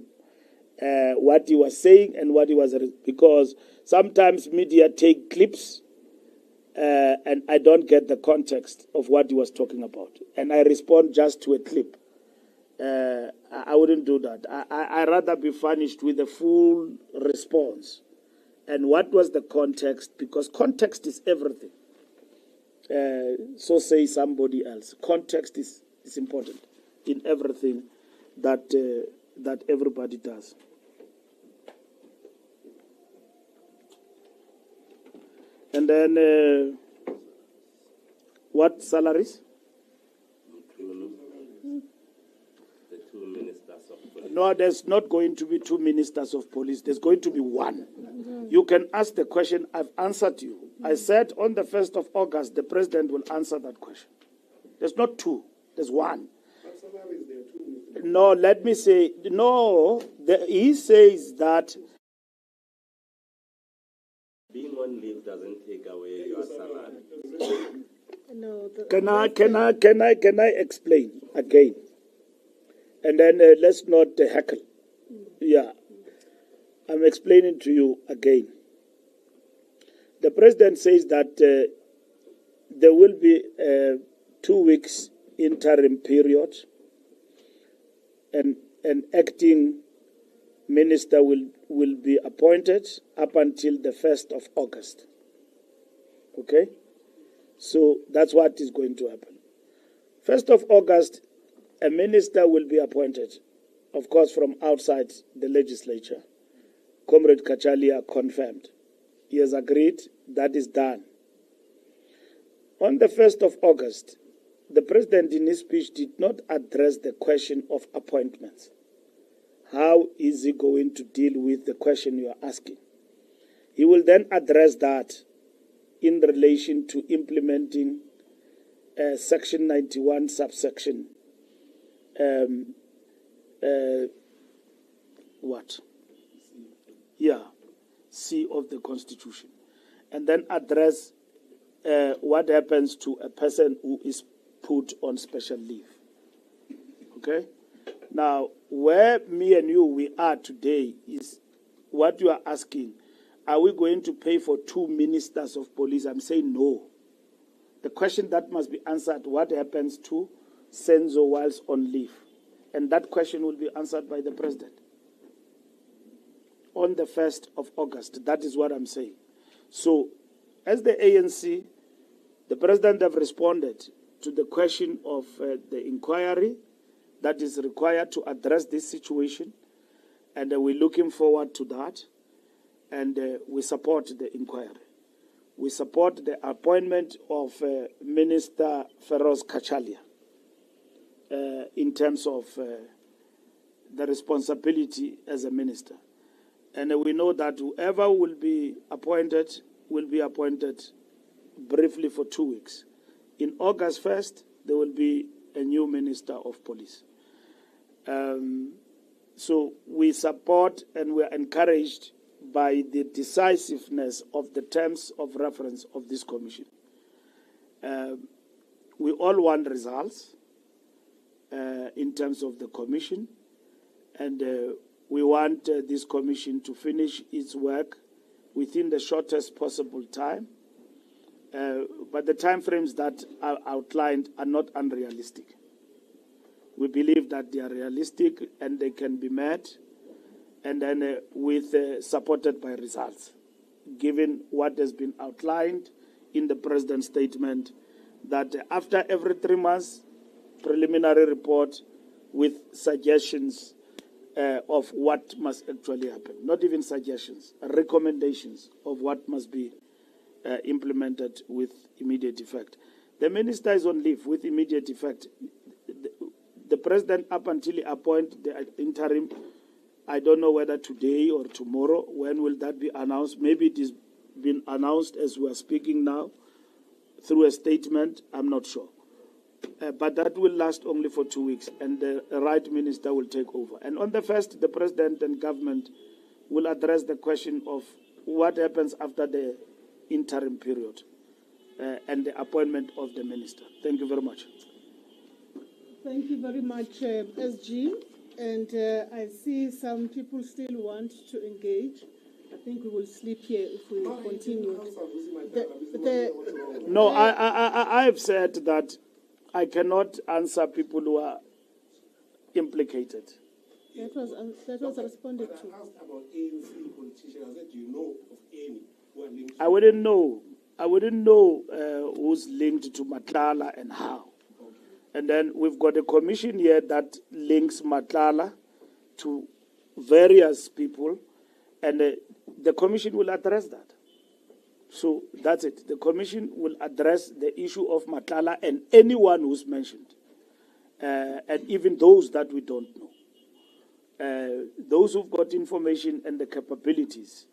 what he was saying and what he was, because sometimes media take clips and I don't get the context of what he was talking about. And I respond just to a clip. I wouldn't do that. I'd rather be furnished with a full response. And what was the context? Because context is everything. So say somebody else. Context is important in everything that everybody does. And then, what salaries? The two ministers of police. No, there's not going to be two ministers of police. There's going to be one. You can ask the question. I've answered you. I said on the 1st of August, the president will answer that question. There's not two. There's one. No, let me say, no, he says that Being on leave doesn't take away your salary. No, Can I explain again? And then let's not heckle. Yeah. I'm explaining to you again. The president says that there will be 2 weeks interim period, and an acting minister will be appointed up until the 1st of August. Okay? So that's what is going to happen. 1st of August, a minister will be appointed, of course, from outside the legislature. Comrade Kachalia confirmed. He has agreed. That is done. On the 1st of August, the president in his speech did not address the question of appointments. How is he going to deal with the question you are asking? He will then address that in relation to implementing Section 91, subsection C of the Constitution, and then address what happens to a person who is put on special leave. Okay? Now, where me and we are today is what you are asking. Are we going to pay for 2 ministers of police? I'm saying no. The question that must be answered, what happens to Senzo whilst on leave? And that question will be answered by the president on the 1st of August. That is what I'm saying. So, as the ANC, the president have responded to the question of the inquiry that is required to address this situation, and we're looking forward to that, and we support the inquiry. We support the appointment of Minister Feroz Kachalia in terms of the responsibility as a minister. And we know that whoever will be appointed briefly for 2 weeks. In August 1st, there will be a new minister of police. So we support and we are encouraged by the decisiveness of the terms of reference of this commission. We all want results in terms of the commission, and we want this commission to finish its work within the shortest possible time. But the timeframes that are outlined are not unrealistic. We believe that they are realistic and they can be met, and then supported by results, given what has been outlined in the president's statement, that after every 3 months, preliminary report with suggestions of what must actually happen. Not even suggestions, recommendations of what must be implemented with immediate effect. The minister is on leave with immediate effect. The president, up until he appoint the interim, I don't know whether today or tomorrow, when will that be announced? Maybe it is been announced as we are speaking now through a statement, I'm not sure. But that will last only for 2 weeks, and the right minister will take over. And on the 1st, the president and government will address the question of what happens after the interim period and the appointment of the minister. Thank you very much. Thank you very much, SG. And I see some people still want to engage. I think we will sleep here if we continue. No, I have said that I cannot answer people who are implicated. That was responded to. I asked about ANC politicians. I said, do you know of any who are linked? I wouldn't know. I wouldn't know who's linked to Nhlanhla and how. Okay. And then we've got a commission here that links Nhlanhla to various people, and the commission will address that. So that's it. The commission will address the issue of Nhlanhla and anyone who's mentioned, and even those that we don't know. Those who've got information and the capabilities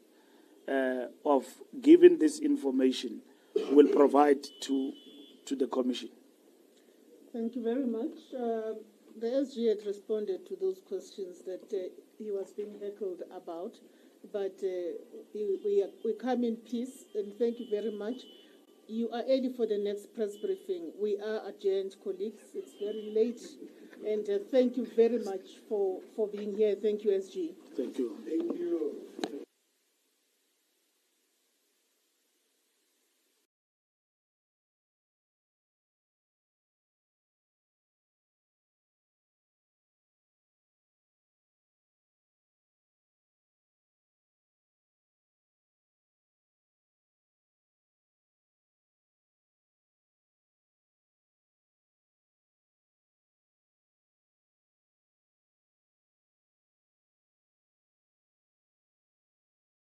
of giving this information will provide to the commission. Thank you very much. The SG had responded to those questions that he was being heckled about, but we come in peace, and thank you very much. You are ready for the next press briefing. We are adjourned, colleagues. It's very late, and thank you very much for being here. Thank you, SG. Thank you. Thank you.